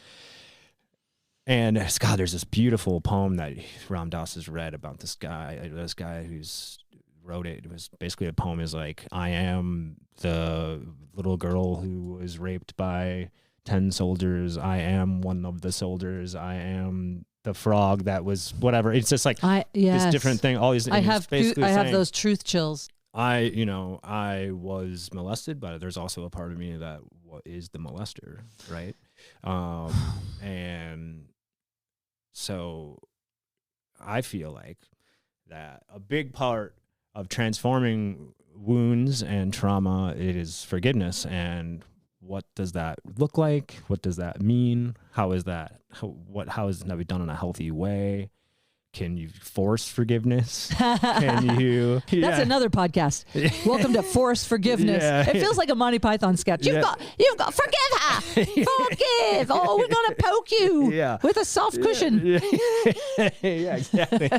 Speaker 2: And there's this beautiful poem that Ram Dass has read about this guy who's wrote it. It was basically, a poem is like, I am the little girl who was raped by 10 soldiers. I am one of the soldiers. I am the frog that was whatever. It's just like this different thing. All these.
Speaker 1: I have those truth chills.
Speaker 2: I was molested, but there's also a part of me that is the molester, right? And so I feel like that a big part of transforming wounds and trauma, it is forgiveness. And what does that look like? What does that mean? How is that? How is that done in a healthy way? Can you force forgiveness? Can you?
Speaker 1: That's another podcast. Welcome to Force Forgiveness. Yeah. It feels like a Monty Python sketch. You've got forgive her. Forgive. Oh, we're gonna poke you with a soft cushion.
Speaker 2: Yeah, exactly.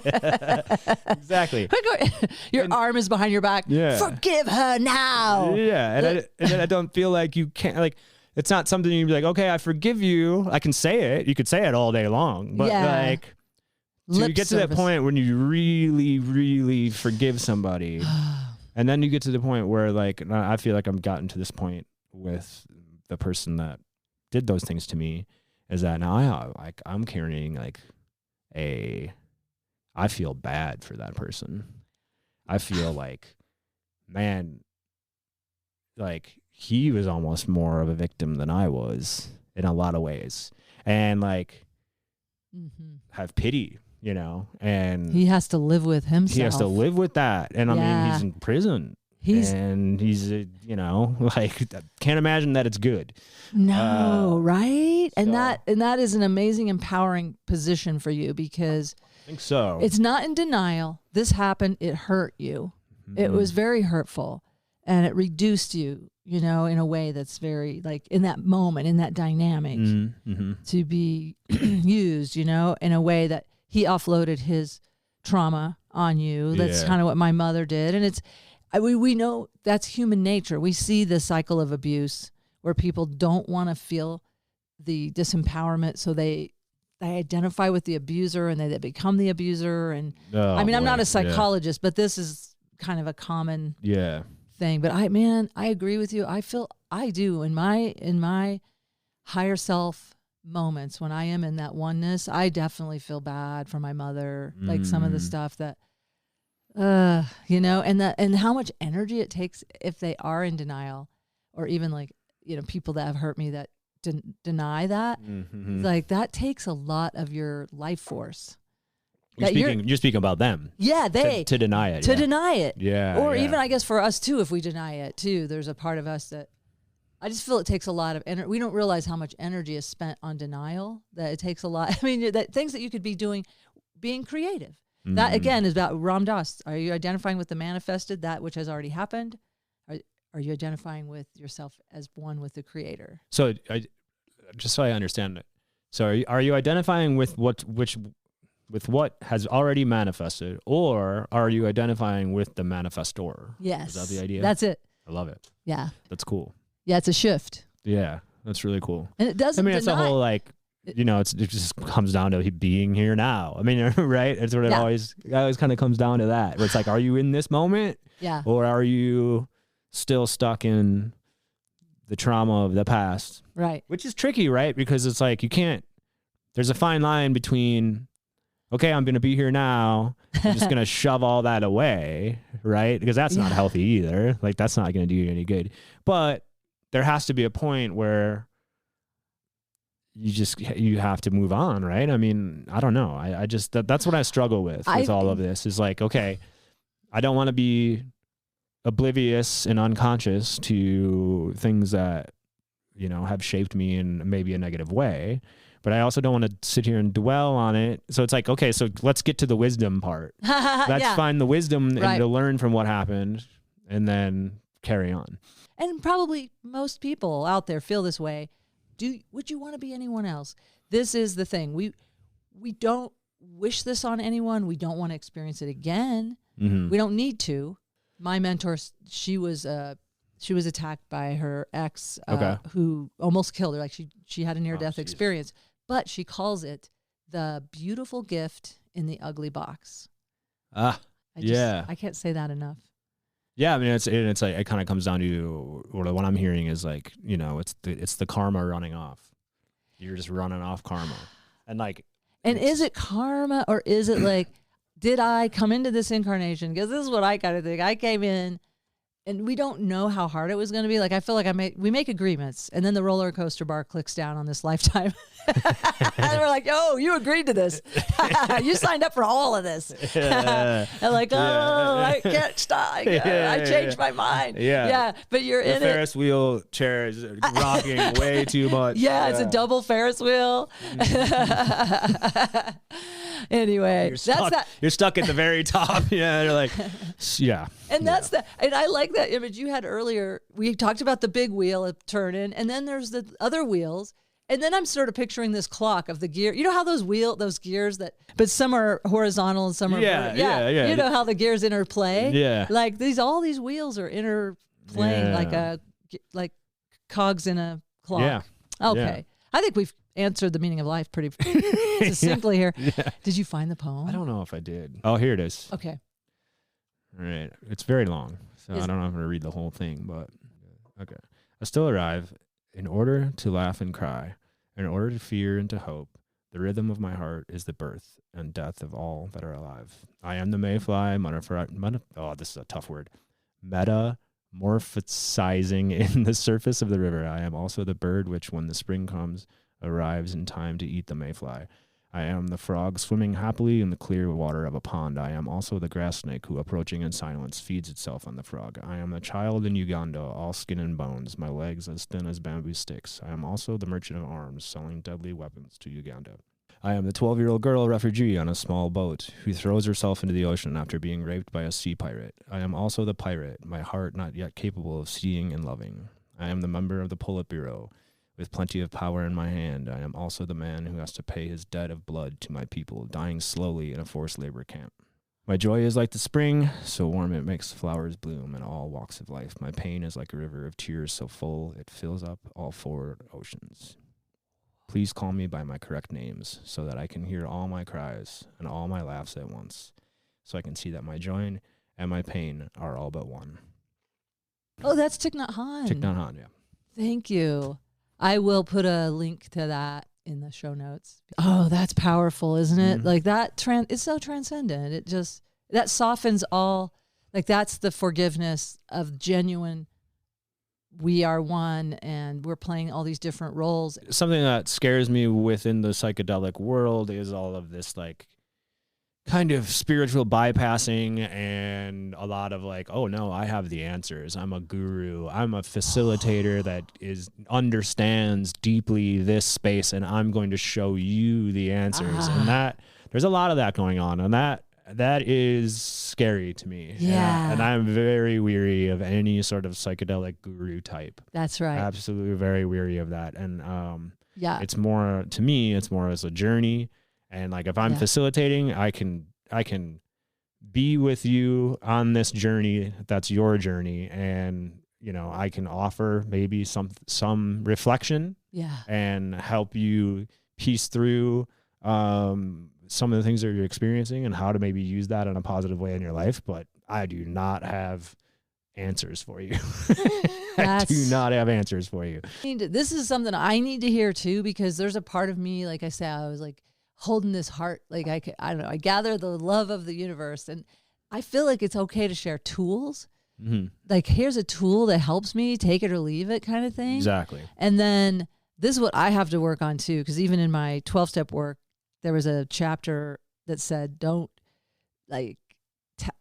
Speaker 2: Exactly.
Speaker 1: Your arm is behind your back. Yeah. Forgive her now.
Speaker 2: Yeah, and I don't feel like you can't like. It's not something you'd be like, okay, I forgive you. I can say it. You could say it all day long, but like. So you get to that point when you really, really forgive somebody, and then you get to the point where, like, I feel like I've gotten to this point with the person that did those things to me, is that now I'm carrying like I feel bad for that person. I feel like, man, like he was almost more of a victim than I was in a lot of ways, and like have pity. And
Speaker 1: he has to live with himself.
Speaker 2: He has to live with that. And I mean, he's in prison and he's, like, can't imagine that it's good.
Speaker 1: No, right? And
Speaker 2: so-
Speaker 1: that is an amazing, empowering position for you, because
Speaker 2: I think so.
Speaker 1: it's not in denial. This happened. It hurt you.
Speaker 2: Mm-hmm.
Speaker 1: It was very hurtful, and it reduced you, in a way that's very, like, in that moment, in that dynamic,
Speaker 2: Mm-hmm.
Speaker 1: to be used, in a way that he offloaded his trauma on you. That's
Speaker 2: Yeah.
Speaker 1: kind of what my mother did. And we know that's human nature. We see the cycle of abuse where people don't want to feel the disempowerment, so they identify with the abuser, and they become the abuser. And
Speaker 2: Oh,
Speaker 1: I'm
Speaker 2: boy.
Speaker 1: not a psychologist, but this is kind of a common
Speaker 2: Yeah.
Speaker 1: thing. But I agree with you. I do in my higher self moments, when I am in that oneness, I definitely feel bad for my mother, like some of the stuff that, and how much energy it takes if they are in denial, or even, like, people that have hurt me that deny that.
Speaker 2: Mm-hmm.
Speaker 1: Like, that takes a lot of your life force.
Speaker 2: You're speaking about them.
Speaker 1: Yeah,
Speaker 2: to deny it.
Speaker 1: to
Speaker 2: yeah.
Speaker 1: deny it.
Speaker 2: Yeah.
Speaker 1: Or
Speaker 2: yeah.
Speaker 1: even, I guess, for us too, if we deny it too, there's a part of us that I just feel it takes a lot of energy. We don't realize how much energy is spent on denial, that it takes a lot. I mean, that things that you could be doing, being creative. That, again, is about Ram Dass. Are you identifying with the manifested, that which has already happened? Are you identifying with yourself as one with the creator?
Speaker 2: So, just so I understand it. So, are you identifying with what has already manifested, or are you identifying with the manifestor?
Speaker 1: Yes.
Speaker 2: Is that the idea?
Speaker 1: That's it.
Speaker 2: I love it.
Speaker 1: Yeah.
Speaker 2: That's cool.
Speaker 1: Yeah, it's a shift.
Speaker 2: Yeah, that's really cool.
Speaker 1: And it doesn't
Speaker 2: it's the
Speaker 1: deny.
Speaker 2: whole, like, it just comes down to being here now. I mean, right? It's what it always kind of comes down to that. Where it's like, are you in this moment?
Speaker 1: Yeah.
Speaker 2: Or are you still stuck in the trauma of the past?
Speaker 1: Right.
Speaker 2: Which is tricky, right? Because it's like, there's a fine line between, okay, I'm going to be here now, I'm just going to shove all that away, right? Because that's not healthy either. Like, that's not going to do you any good. But there has to be a point where you have to move on, right? I mean, I don't know. I just, that's what I struggle with all of this, is like, okay, I don't want to be oblivious and unconscious to things that, have shaped me in maybe a negative way, but I also don't want to sit here and dwell on it. So it's like, okay, so let's get to the wisdom part. Let's find the wisdom and to learn from what happened, and then carry on.
Speaker 1: And probably most people out there feel this way. Would you want to be anyone else? This is the thing. We don't wish this on anyone. We don't want to experience it again.
Speaker 2: Mm-hmm.
Speaker 1: We don't need to. My mentor, she was attacked by her ex, who almost killed her. Like, she had a near-death experience, but she calls it the beautiful gift in the ugly box. I can't say that enough.
Speaker 2: Yeah, I mean, it's like, it kind of comes down to, or what I'm hearing is, like, it's the karma running off. You're just running off karma, and is
Speaker 1: it karma, or is it like, did I come into this incarnation? Because this is what I kind of think. I came in, and we don't know how hard it was going to be. Like, I feel like we make agreements, and then the roller coaster bar clicks down on this lifetime. And we're like, "Oh, you agreed to this. You signed up for all of this." And like, I can't stop. I changed my mind. Yeah. But you're in it.
Speaker 2: The Ferris wheel chair is rocking way too much.
Speaker 1: Yeah, it's a double Ferris wheel. Anyway,
Speaker 2: you're stuck at the very top. Yeah, you're like, yeah.
Speaker 1: And that's and I like that image you had earlier. We talked about the big wheel turning, and then there's the other wheels. And then I'm sort of picturing this clock of the gear. You know how those gears but some are horizontal and some are vertical. Yeah. You know how the gears interplay?
Speaker 2: Yeah.
Speaker 1: Like all these wheels are interplaying like cogs in a clock.
Speaker 2: Yeah.
Speaker 1: Okay.
Speaker 2: Yeah.
Speaker 1: I think we've answered the meaning of life pretty succinctly here.
Speaker 2: Yeah.
Speaker 1: Did you find the poem?
Speaker 2: I don't know if I did. Oh, here it is.
Speaker 1: Okay.
Speaker 2: All right. It's very long, so I don't know if I'm going to read the whole thing, but okay. I still arrive in order to laugh and cry, in order to fear and to hope. The rhythm of my heart is the birth and death of all that are alive. I am the mayfly, this is a tough word. Metamorphosizing in the surface of the river. I am also the bird which, when the spring comes, arrives in time to eat the mayfly. I am the frog swimming happily in the clear water of a pond. I am also the grass snake who, approaching in silence, feeds itself on the frog. I am the child in Uganda, all skin and bones, my legs as thin as bamboo sticks. I am also the merchant of arms, selling deadly weapons to Uganda. I am the 12-year-old girl refugee on a small boat who throws herself into the ocean after being raped by a sea pirate. I am also the pirate, my heart not yet capable of seeing and loving. I am the member of the Politburo, with plenty of power in my hand. I am also the man who has to pay his debt of blood to my people, dying slowly in a forced labor camp. My joy is like the spring, so warm it makes flowers bloom in all walks of life. My pain is like a river of tears so full it fills up all four oceans. Please call me by my correct names so that I can hear all my cries and all my laughs at once, so I can see that my joy and my pain are all but one.
Speaker 1: Oh, that's Thich Nhat Hanh.
Speaker 2: Thich Nhat Hanh, yeah.
Speaker 1: Thank you. I will put a link to that in the show notes. Oh, that's powerful, isn't it? Like that, it's so transcendent. It just, that softens all, like that's the forgiveness of genuine, we are one and we're playing all these different roles.
Speaker 2: Something that scares me within the psychedelic world is all of this like kind of spiritual bypassing and a lot of like, oh no, I have the answers. I'm a guru. I'm a facilitator that understands deeply this space and I'm going to show you the answers. And that there's a lot of that going on, and that is scary to me.
Speaker 1: Yeah.
Speaker 2: And I'm very weary of any sort of psychedelic guru type.
Speaker 1: That's right.
Speaker 2: Absolutely very weary of that. And
Speaker 1: yeah,
Speaker 2: it's more, to me, it's more as a journey. And like if I'm facilitating, I can be with you on this journey. That's your journey. And, you know, I can offer maybe some reflection and help you piece through some of the things that you're experiencing and how to maybe use that in a positive way in your life. But I do not have answers for you. I do not have answers for you.
Speaker 1: This is something I need to hear too, because there's a part of me, like I said, I was like holding this heart. Like I don't know, I gather the love of the universe, and I feel like it's okay to share tools. Like here's a tool that helps me, take it or leave it kind of thing.
Speaker 2: Exactly.
Speaker 1: And then this is what I have to work on too, because even in my 12-step work, there was a chapter that said, don't like,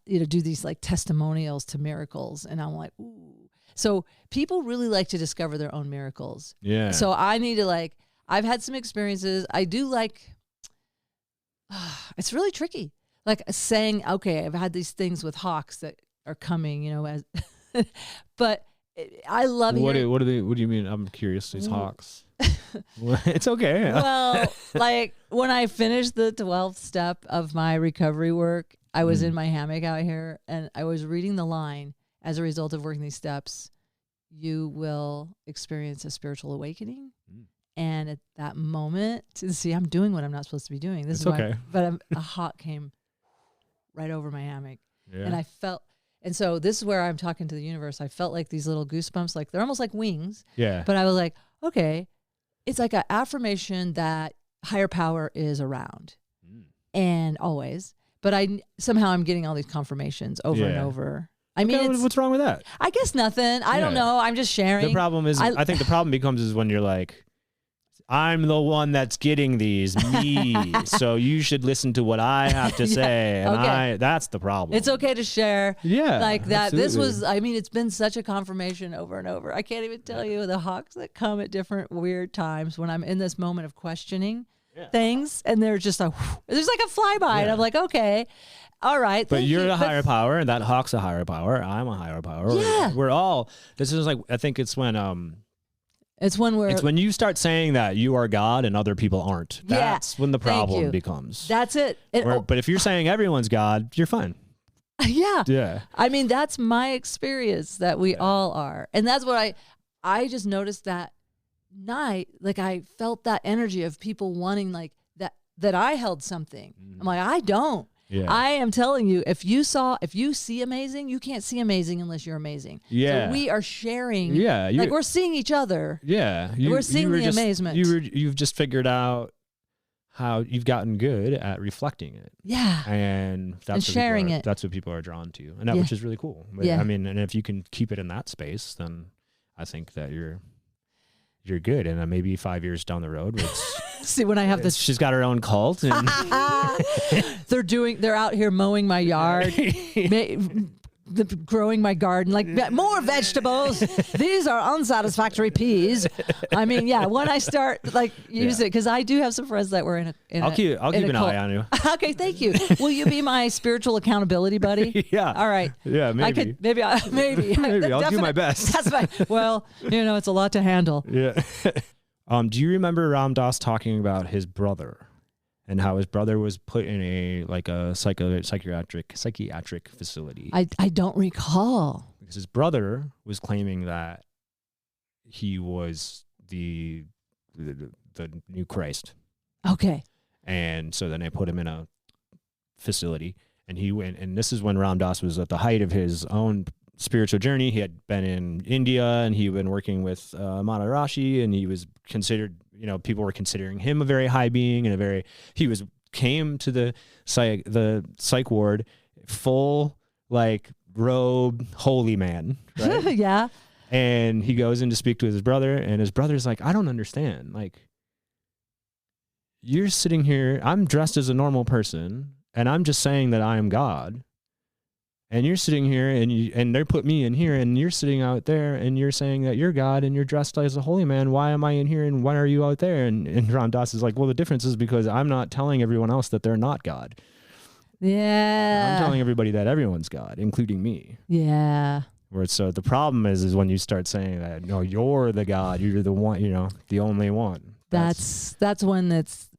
Speaker 1: do these like testimonials to miracles. And I'm like, ooh. So people really like to discover their own miracles.
Speaker 2: Yeah.
Speaker 1: So I need to like, I've had some experiences. I do like, it's really tricky. Like saying, okay, I've had these things with hawks that are coming, you know, as, but I love
Speaker 2: what
Speaker 1: hearing.
Speaker 2: What do you mean? I'm curious. These hawks. It's okay.
Speaker 1: Well, like when I finished the 12th step of my recovery work, I was in my hammock out here and I was reading the line, as a result of working these steps, you will experience a spiritual awakening. And at that moment, see, I'm doing what I'm not supposed to be doing. This is okay. But a hawk came right over my hammock. Yeah. And I felt, and so this is where I'm talking to the universe. I felt like these little goosebumps, like they're almost like wings. Yeah. But I was like, okay, it's like an affirmation that higher power is around and always. But somehow I'm getting all these confirmations over and over. I mean,
Speaker 2: what's wrong with that?
Speaker 1: I guess nothing. I don't know. I'm just sharing.
Speaker 2: The problem is, I think the problem becomes is when you're like, I'm the one that's getting these, me. So you should listen to what I have to say. And that's the problem.
Speaker 1: It's okay to share. Yeah. Like that.
Speaker 2: Absolutely.
Speaker 1: This was, I mean, it's been such a confirmation over and over. I can't even tell you the hawks that come at different weird times when I'm in this moment of questioning things. And they're just like, there's like a flyby. And I'm like, okay, all right.
Speaker 2: But you're a higher power and that hawk's a higher power. I'm a higher power.
Speaker 1: Yeah.
Speaker 2: We're all, this is like, I think it's when,
Speaker 1: it's when you
Speaker 2: start saying that you are God and other people aren't. That's when the problem becomes.
Speaker 1: That's it.
Speaker 2: But if you're saying everyone's God, you're fine.
Speaker 1: Yeah.
Speaker 2: Yeah.
Speaker 1: I mean, that's my experience that we all are. And that's what I just noticed that night, like I felt that energy of people wanting like that I held something. I'm like, I don't. Yeah. I am telling you, if you see amazing, you can't see amazing unless you're amazing. Yeah. So we are sharing. Yeah. Like we're seeing each other.
Speaker 2: Yeah.
Speaker 1: We're seeing the amazement.
Speaker 2: You've just figured out how you've gotten good at reflecting it.
Speaker 1: Yeah.
Speaker 2: And
Speaker 1: sharing it.
Speaker 2: That's what people are drawn to. And that which is really cool. Yeah. I mean, and if you can keep it in that space, then I think that you're you're good. And then maybe 5 years down the road,
Speaker 1: See, when I have this,
Speaker 2: she's got her own cult, and
Speaker 1: they're out here mowing my yard, growing my garden, like more vegetables. These are unsatisfactory peas. I mean, yeah, when I start like use it, because I do have some friends that were in a
Speaker 2: I'll keep an eye on you.
Speaker 1: Okay, thank you. Will you be my spiritual accountability buddy?
Speaker 2: Yeah.
Speaker 1: All right.
Speaker 2: Yeah, maybe.
Speaker 1: Maybe.
Speaker 2: I'll do my best.
Speaker 1: That's fine. Well, it's a lot to handle.
Speaker 2: Yeah. Do you remember Ram Dass talking about his brother and how his brother was put in a psychiatric facility?
Speaker 1: I don't recall.
Speaker 2: Because his brother was claiming that he was the new Christ.
Speaker 1: Okay.
Speaker 2: And so then they put him in a facility, and he went, and this is when Ram Dass was at the height of his own spiritual journey. He had been in India, and he had been working with Maharishi, and he was considered, people were considering him a very high being, and came to the psych ward full, like, robe holy man, right?
Speaker 1: Yeah.
Speaker 2: And he goes in to speak to his brother, and his brother's like, I don't understand. Like, you're sitting here, I'm dressed as a normal person, and I'm just saying that I am God. And you're sitting here, and they put me in here, and you're sitting out there, and you're saying that you're God, and you're dressed as a holy man. Why am I in here, and why are you out there? And Ram Dass is like, well, the difference is because I'm not telling everyone else that they're not God.
Speaker 1: Yeah.
Speaker 2: I'm telling everybody that everyone's God, including me.
Speaker 1: Yeah.
Speaker 2: So the problem is when you start saying that, no, you're the God, you're the one, the only one.
Speaker 1: That's when that's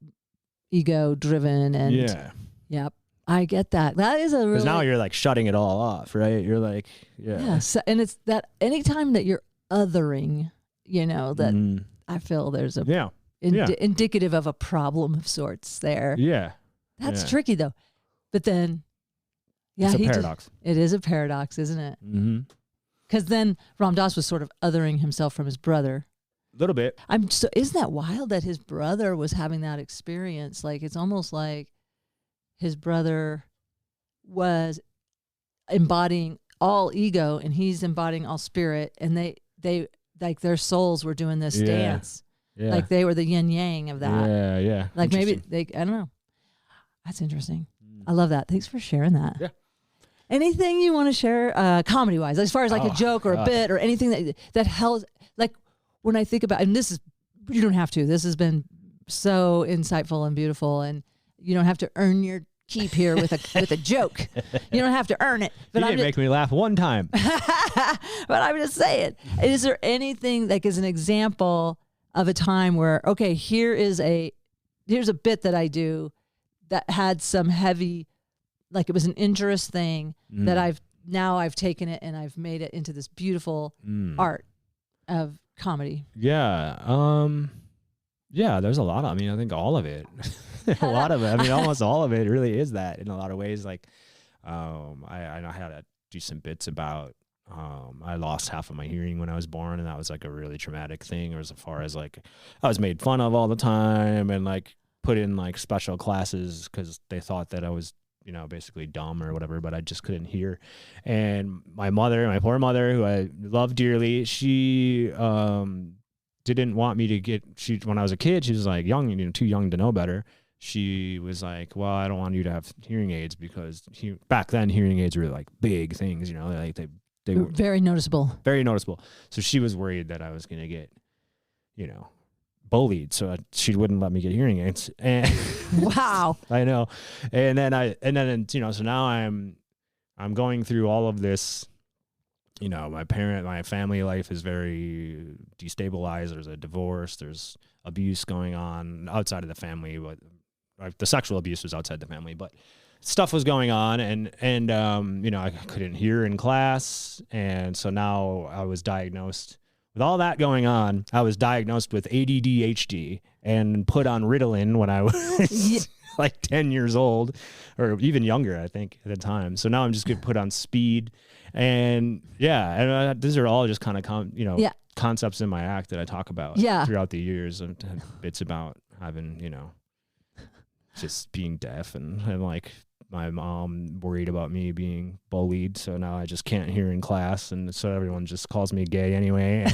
Speaker 1: ego driven, and
Speaker 2: yeah.
Speaker 1: Yep. I get that. That is a really...
Speaker 2: Because now you're like shutting it all off, right? You're like, yeah.
Speaker 1: Yeah. So, and it's that anytime that you're othering, that I feel there's a indicative of a problem of sorts there.
Speaker 2: Yeah.
Speaker 1: That's tricky though. But then,
Speaker 2: it's a paradox.
Speaker 1: It is a paradox, isn't it?
Speaker 2: Mm-hmm.
Speaker 1: Because then Ram Dass was sort of othering himself from his brother.
Speaker 2: A little bit.
Speaker 1: Isn't that wild that his brother was having that experience? Like, it's almost like his brother was embodying all ego, and he's embodying all spirit, and they like their souls were doing this dance. Yeah. Like they were the yin yang of that.
Speaker 2: Yeah, yeah.
Speaker 1: Like maybe I don't know. That's interesting. I love that. Thanks for sharing that.
Speaker 2: Yeah.
Speaker 1: Anything you want to share comedy wise, as far as like a joke or a bit or anything that helps, like when I think about, and this is, you don't have to, this has been so insightful and beautiful, and you don't have to earn your keep here with a joke. You don't have to earn it. But
Speaker 2: you didn't make me laugh one time.
Speaker 1: But I'm just saying, is there anything like as an example of a time where, okay, here's a bit that I do that had some heavy, like it was an interest thing that I've taken it and I've made it into this beautiful art of comedy.
Speaker 2: Yeah. Yeah, there's a lot of, I think all of it. A lot of it. Almost all of it really is that in a lot of ways. Like, I know how to do some bits about, I lost half of my hearing when I was born, and that was like a really traumatic thing. Or as far as like, I was made fun of all the time and like put in like special classes because they thought that I was, basically dumb or whatever, but I just couldn't hear. And my poor mother, who I love dearly, she, didn't want me to get, when I was a kid, she was like young, too young to know better. She was like, well, I don't want you to have hearing aids because back then hearing aids were like big things, like they were
Speaker 1: very noticeable.
Speaker 2: Very noticeable. So she was worried that I was going to get, bullied. So she wouldn't let me get hearing aids. And
Speaker 1: wow.
Speaker 2: I know. And then, so now I'm going through all of this. My family life is very destabilized. There's a divorce. There's abuse going on outside of the family, but the sexual abuse was outside the family, but stuff was going on, and I couldn't hear in class, and so now I was diagnosed with all that going on. I was diagnosed with ADHD and put on Ritalin when I was like 10 years old, or even younger, I think, at the time. So now I'm just getting put on speed. And these are all just kind of concepts in my act that I talk about throughout the years, and bits about having just being deaf and like my mom worried about me being bullied, so now I just can't hear in class, and so everyone just calls me gay anyway.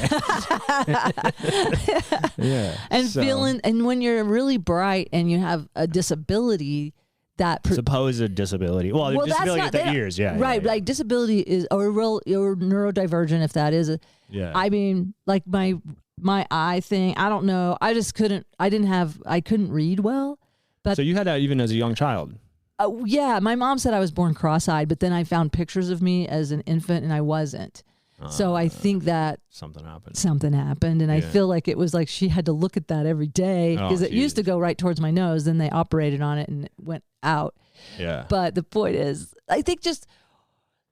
Speaker 2: Yeah.
Speaker 1: And when you're really bright and you have a disability that
Speaker 2: supposed disability. Well, disability at the ears, yeah.
Speaker 1: Right,
Speaker 2: yeah.
Speaker 1: like disability is or neurodivergent, if that is. I mean, like my eye thing, I don't know. I couldn't read well. But
Speaker 2: so you had that even as a young child?
Speaker 1: Yeah, my mom said I was born cross-eyed, but then I found pictures of me as an infant and I wasn't. So I think that something happened, and I feel like it was like she had to look at that every day because it used to go right towards my nose. Then they operated on it and it went out.
Speaker 2: Yeah.
Speaker 1: But the point is, I think just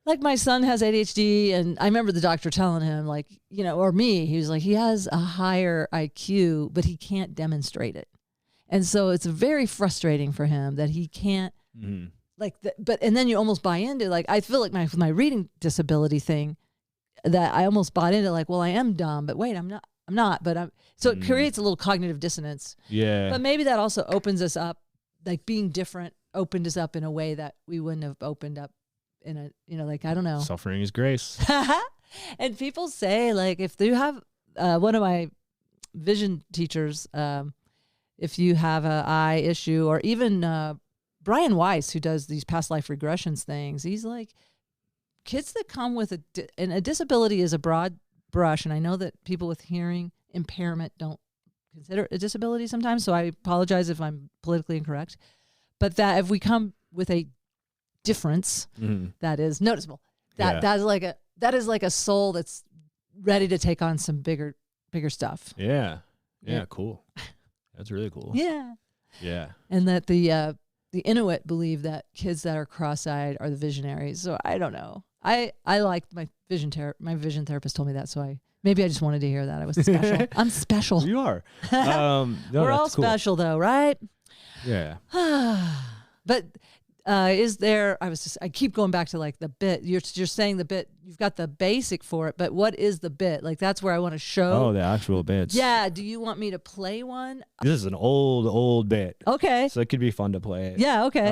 Speaker 1: like my son has ADHD, and I remember the doctor telling him, like, you know, or me, he was like, he has a higher IQ, but he can't demonstrate it, and so it's very frustrating for him that he can't. Mm-hmm. And then you almost buy into, like, I feel like my reading disability thing. That I almost bought into, like, well, I am dumb, but wait, I'm not, but I'm. So it creates a little cognitive dissonance.
Speaker 2: Yeah.
Speaker 1: But maybe that also opens us up, like being different opened us up in a way that we wouldn't have opened up in a, you know, like, I don't know.
Speaker 2: Suffering is grace.
Speaker 1: And people say, like, if you have, one of my vision teachers, if you have an eye issue, or even Brian Weiss, who does these past life regressions things, he's like, kids that come with a disability is a broad brush, and I know that people with hearing impairment don't consider it a disability sometimes, so I apologize if I'm politically incorrect, but that if we come with a difference that is noticeable, that is like a soul that's ready to take on some bigger stuff.
Speaker 2: Yeah. Cool. That's really cool. Yeah.
Speaker 1: And that the Inuit believe that kids that are cross-eyed are the visionaries. So I don't know. I liked my vision therapist told me that, so maybe I just wanted to hear that. I was special. I'm special.
Speaker 2: You are.
Speaker 1: We're all special though, right?
Speaker 2: Yeah.
Speaker 1: But is there, I keep going back to, like, the bit. You're saying the bit, you've got the basic for it, but what is the bit? Like, that's where I want to show.
Speaker 2: Oh, the actual bits.
Speaker 1: Yeah. Do you want me to play one?
Speaker 2: This is an old bit.
Speaker 1: Okay.
Speaker 2: So it could be fun to play.
Speaker 1: Yeah, okay.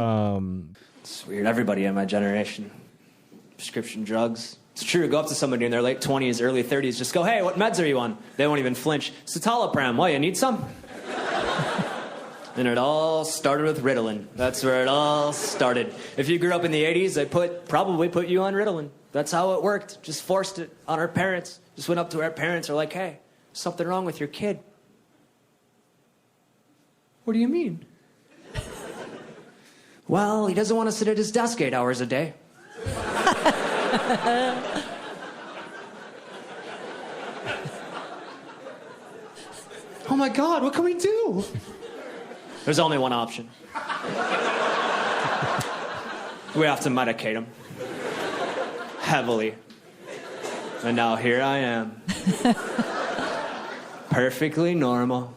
Speaker 3: It's weird. Everybody in my generation, prescription drugs. It's true. Go up to somebody in their late 20s, early 30s, just go, hey, what meds are you on? They won't even flinch. Citalopram. Why, you need some? And it all started with Ritalin. That's where it all started. If you grew up in the 80s, they probably put you on Ritalin. That's how it worked. Just forced it on our parents. Just went up to our parents, are like, hey, something wrong with your kid. What do you mean? Well, he doesn't want to sit at his desk 8 hours a day. Oh my God, what can we do? There's only one option. We have to medicate him. Heavily. And now here I am. Perfectly normal.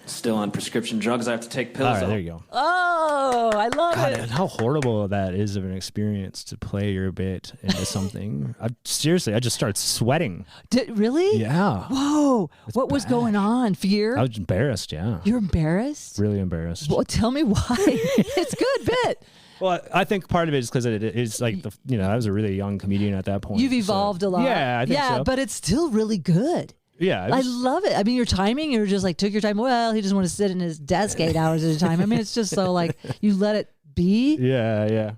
Speaker 3: Still on prescription drugs. I have to take pills.
Speaker 2: All right, there you go.
Speaker 1: Oh, I love it.
Speaker 2: And how horrible that is of an experience to play your bit into something. I just started sweating.
Speaker 1: Really?
Speaker 2: Yeah.
Speaker 1: Whoa. What was going on? Fear?
Speaker 2: I was embarrassed, yeah.
Speaker 1: You're embarrassed?
Speaker 2: Really embarrassed.
Speaker 1: Well, tell me why. It's a good bit.
Speaker 2: Well, I think part of it is because it's like, I was a really young comedian at that point.
Speaker 1: You've evolved a lot.
Speaker 2: Yeah, I think so.
Speaker 1: Yeah, but it's still really good.
Speaker 2: Yeah.
Speaker 1: I love it. I mean, your timing, you're just like, took your time. Well, he doesn't want to sit in his desk 8 hours at a time. I mean, it's just so, like, you let it be.
Speaker 2: Yeah.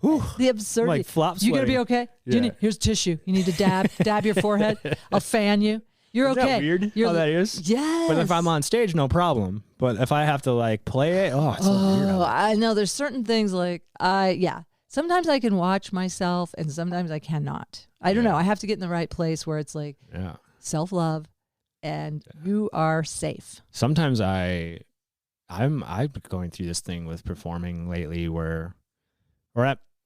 Speaker 2: Whew.
Speaker 1: The absurdity.
Speaker 2: Like flop sweating.
Speaker 1: You gonna be okay?
Speaker 2: Yeah.
Speaker 1: Here's tissue. You need to dab your forehead. I'll fan you. You're okay.
Speaker 2: Isn't that weird how that is?
Speaker 1: Yes.
Speaker 2: But if I'm on stage, no problem. But if I have to, like, play it, it's so weird.
Speaker 1: I know there's certain things like, sometimes I can watch myself and sometimes I cannot. I don't know. I have to get in the right place where it's like self-love and you are safe.
Speaker 2: Sometimes I'm going through this thing with performing lately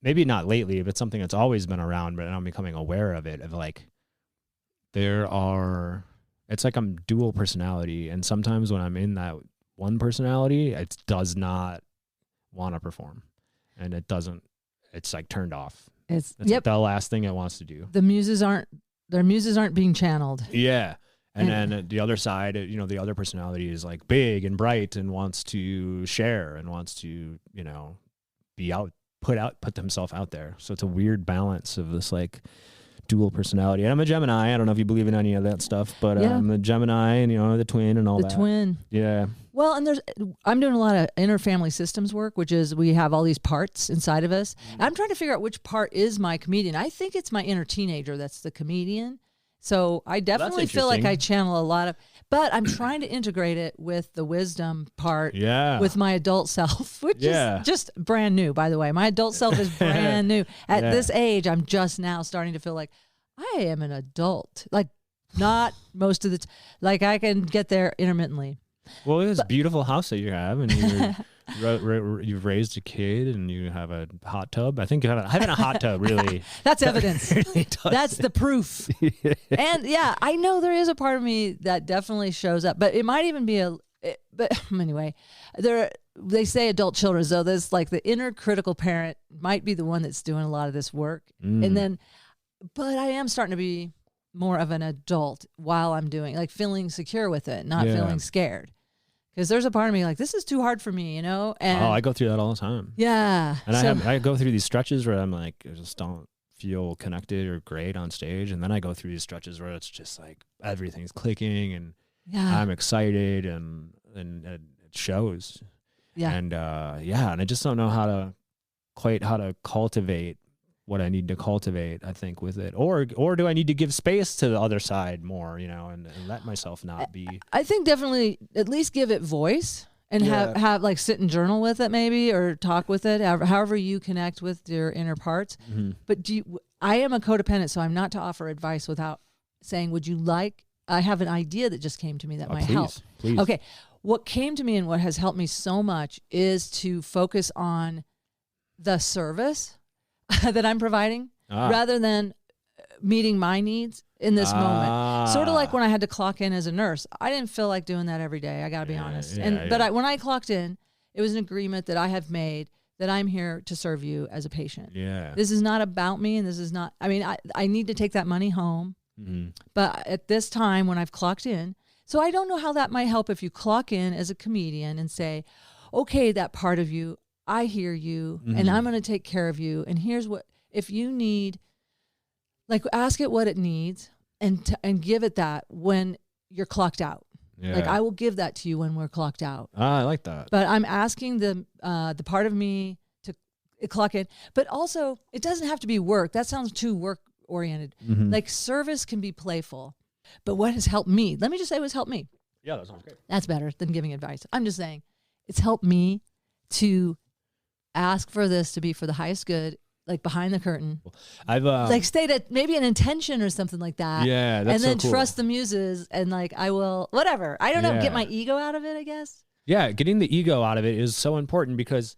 Speaker 2: maybe not lately, but something that's always been around, but I'm becoming aware of it, of like, it's like I'm dual personality. And sometimes when I'm in that one personality, it does not want to perform. And it's like turned off. It's like the last thing it wants to do.
Speaker 1: Their muses aren't being channeled.
Speaker 2: Yeah. And then the other side, the other personality is like big and bright and wants to share and wants to, put themselves out there. So it's a weird balance of this like dual personality. And I'm a Gemini. I don't know if you believe in any of that stuff, but I'm a Gemini and, the twin and all that.
Speaker 1: The twin.
Speaker 2: Yeah.
Speaker 1: Well, and I'm doing a lot of inner family systems work, which is we have all these parts inside of us. And I'm trying to figure out which part is my comedian. I think it's my inner teenager that's the comedian. So I definitely feel like I channel a lot of, but I'm trying to integrate it with the wisdom part with my adult self, which is just brand new, by the way. My adult self is brand new. At this age, I'm just now starting to feel like I am an adult. Like not most of the like I can get there intermittently.
Speaker 2: Well, it's a beautiful house that you have, and you've raised a kid, and you have a hot tub. I think having a hot tub really...
Speaker 1: That's evidence. Really that's the proof. And yeah, I know there is a part of me that definitely shows up, but it might even be but anyway, they say adult children, so there's like the inner critical parent might be the one that's doing a lot of this work. But I am starting to be more of an adult while I'm doing, like feeling secure with it, not feeling scared. Because there's a part of me like, this is too hard for me, And
Speaker 2: I go through that all the time.
Speaker 1: Yeah.
Speaker 2: And I go through these stretches where I'm like, I just don't feel connected or great on stage. And then I go through these stretches where it's just like everything's clicking and I'm excited and it shows. Yeah. And and I just don't know how to cultivate what I need to cultivate, I think, with it. Or do I need to give space to the other side more, and let myself not be... I
Speaker 1: think definitely at least give it voice and have like sit and journal with it maybe, or talk with it, however you connect with your inner parts. Mm-hmm. But I am a codependent, so I'm not to offer advice without saying, would you like... I have an idea that just came to me that might help.
Speaker 2: Please.
Speaker 1: Okay. What came to me and what has helped me so much is to focus on the service that I'm providing rather than meeting my needs in this moment. Sort of like when I had to clock in as a nurse. I didn't feel like doing that every day. I got to be honest. But when I clocked in, it was an agreement that I have made that I'm here to serve you as a patient.
Speaker 2: Yeah.
Speaker 1: This is not about me, and this is not, I need to take that money home. Mm-hmm. But at this time when I've clocked in, so I don't know how that might help if you clock in as a comedian and say, okay, that part of you, I hear you, and I'm going to take care of you. And here's what, if you need, like, ask it what it needs and give it that when you're clocked out. Yeah. Like, I will give that to you when we're clocked out.
Speaker 2: I like that.
Speaker 1: But I'm asking the part of me to clock in. But also, it doesn't have to be work. That sounds too work-oriented. Mm-hmm. Like, service can be playful. But what has helped me, let me just say what's helped me.
Speaker 2: Yeah, that sounds great.
Speaker 1: That's better than giving advice. I'm just saying, it's helped me to ask for this to be for the highest good, like behind the curtain.
Speaker 2: I've
Speaker 1: like state it, maybe an intention or something like that.
Speaker 2: Yeah, that's
Speaker 1: and then
Speaker 2: so cool.
Speaker 1: Trust the muses, and like I will, whatever. I don't know, get my ego out of it, I guess.
Speaker 2: Yeah, getting the ego out of it is so important because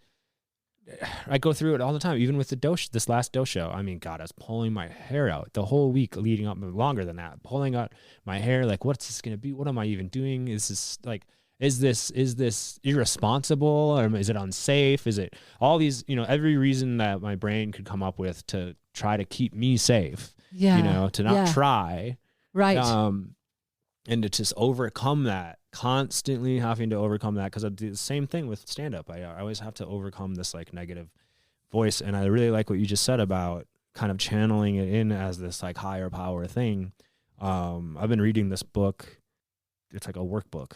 Speaker 2: I go through it all the time, even with this last dose show. I mean, God, I was pulling my hair out the whole week leading up, longer than that, pulling out my hair. Like, what's this going to be? What am I even doing? Is this like, is this irresponsible, or is it unsafe? Is it all these, every reason that my brain could come up with to try to keep me safe, to not try.
Speaker 1: Right.
Speaker 2: And to just overcome that, constantly having to overcome that, because I do the same thing with stand-up. I always have to overcome this like negative voice, and I really like what you just said about kind of channeling it in as this like higher power thing. I've been reading this book. It's like a workbook.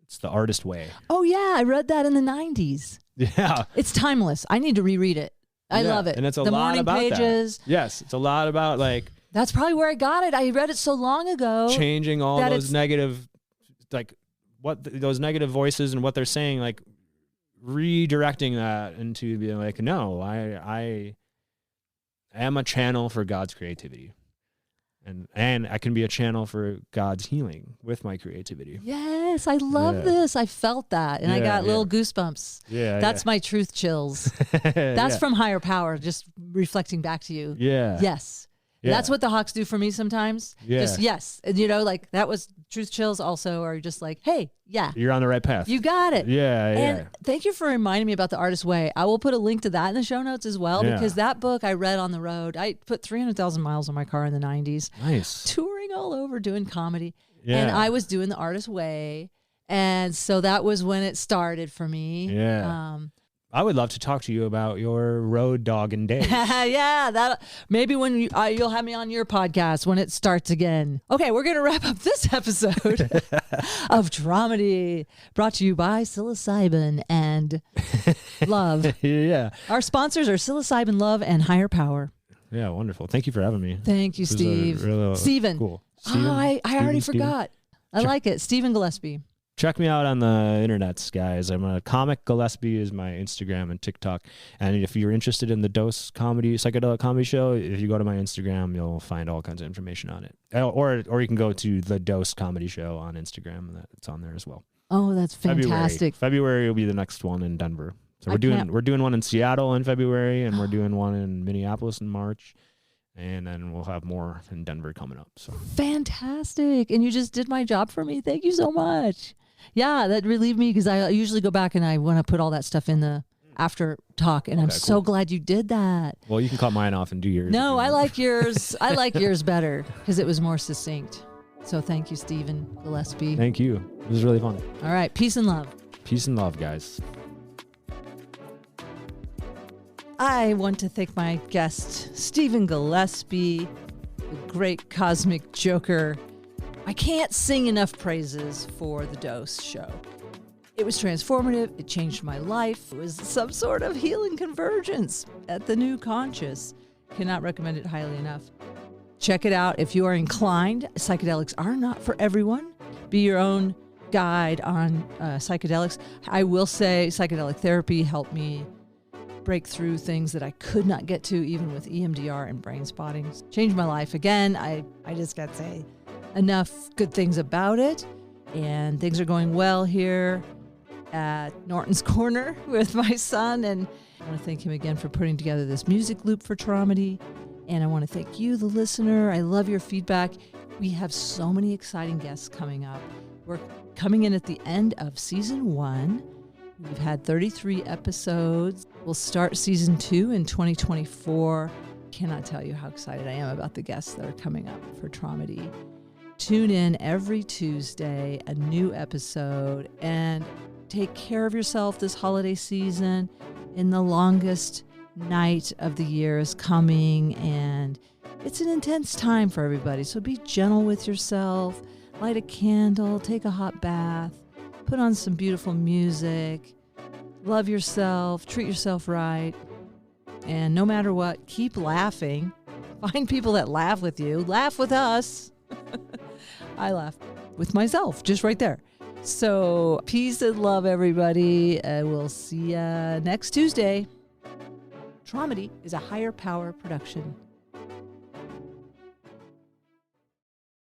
Speaker 2: It's The Artist Way.
Speaker 1: Oh yeah, I read that in the 90s.
Speaker 2: Yeah.
Speaker 1: It's timeless. I need to reread it. I love it.
Speaker 2: And it's a
Speaker 1: the
Speaker 2: lot
Speaker 1: morning
Speaker 2: about
Speaker 1: pages.
Speaker 2: That. Yes, it's a lot about like...
Speaker 1: That's probably where I got it. I read it so long ago.
Speaker 2: Changing all those negative, like those negative voices and what they're saying, like redirecting that into being like, no, I am a channel for God's creativity. And I can be a channel for God's healing with my creativity.
Speaker 1: Yes, I love this. I felt that, and I got little goosebumps.
Speaker 2: Yeah,
Speaker 1: that's my truth chills. That's from higher power, just reflecting back to you.
Speaker 2: Yeah.
Speaker 1: Yes. Yeah. That's what the Hawks do for me sometimes.
Speaker 2: Yeah.
Speaker 1: Just yes. And like that was truth chills also, or just like, hey, yeah.
Speaker 2: You're on the right path.
Speaker 1: You got it.
Speaker 2: Yeah.
Speaker 1: And thank you for reminding me about The Artist Way. I will put a link to that in the show notes as well, because that book I read on the road. I put 300,000 miles on my car in the 90s.
Speaker 2: Nice.
Speaker 1: Touring all over doing comedy.
Speaker 2: Yeah.
Speaker 1: And I was doing The Artist Way. And so that was when it started for me.
Speaker 2: Yeah. I would love to talk to you about your road dogging days.
Speaker 1: Yeah, that maybe when you'll have me on your podcast when it starts again. Okay, we're going to wrap up this episode of Traumedy, brought to you by psilocybin and love.
Speaker 2: Yeah.
Speaker 1: Our sponsors are psilocybin, love, and higher power.
Speaker 2: Yeah, wonderful. Thank you for having me.
Speaker 1: Thank you, Steve. Steven.
Speaker 2: Cool.
Speaker 1: Oh, I already forgot. I like it. Stephen Gillespie.
Speaker 2: Check me out on the internets, guys. I'm a comic. Gillespie is my Instagram and TikTok. And if you're interested in the Dose comedy, psychedelic comedy show, if you go to my Instagram, you'll find all kinds of information on it. Or you can go to the Dose comedy show on Instagram. It's on there as well.
Speaker 1: Oh, that's fantastic.
Speaker 2: February will be the next one in Denver. So we're doing one in Seattle in February, and we're doing one in Minneapolis in March. And then we'll have more in Denver coming up. So
Speaker 1: fantastic. And you just did my job for me. Thank you so much. Yeah, that relieved me because I usually go back and I want to put all that stuff in the after talk. And I'm so glad you did that.
Speaker 2: Well, you can cut mine off and do yours.
Speaker 1: No, I like yours. I like yours better because it was more succinct. So thank you, Stephen Gillespie.
Speaker 2: Thank you. It was really fun.
Speaker 1: All right. Peace and love.
Speaker 2: Peace and love, guys.
Speaker 1: I want to thank my guest, Stephen Gillespie, the great cosmic joker. I can't sing enough praises for the Dose show. It was transformative. It changed my life. It was some sort of healing convergence at the new conscious. Cannot recommend it highly enough. Check it out if you are inclined. Psychedelics are not for everyone. Be your own guide on psychedelics. I will say psychedelic therapy helped me break through things that I could not get to even with EMDR and brain spotting. Changed my life. Again, I just got to say enough good things about it, and things are going well here at Norton's Corner with my son, and I want to thank him again for putting together this music loop for Traumedy, and I want to thank you, the listener. I love your feedback. We have so many exciting guests coming up. We're coming in at the end of season 1. We've had 33 episodes. We'll start season 2 in 2024. Cannot tell you how excited I am about the guests that are coming up for Traumedy. Tune in every Tuesday, a new episode, and take care of yourself this holiday season. In the longest night of the year is coming, and it's an intense time for everybody. So be gentle with yourself. Light a candle, take a hot bath, put on some beautiful music, love yourself, treat yourself right, and no matter what, keep laughing. Find people that laugh with you. Laugh with us. I laugh with myself, just right there. So peace and love, everybody. We'll see you next Tuesday. Traumedy is a higher power production.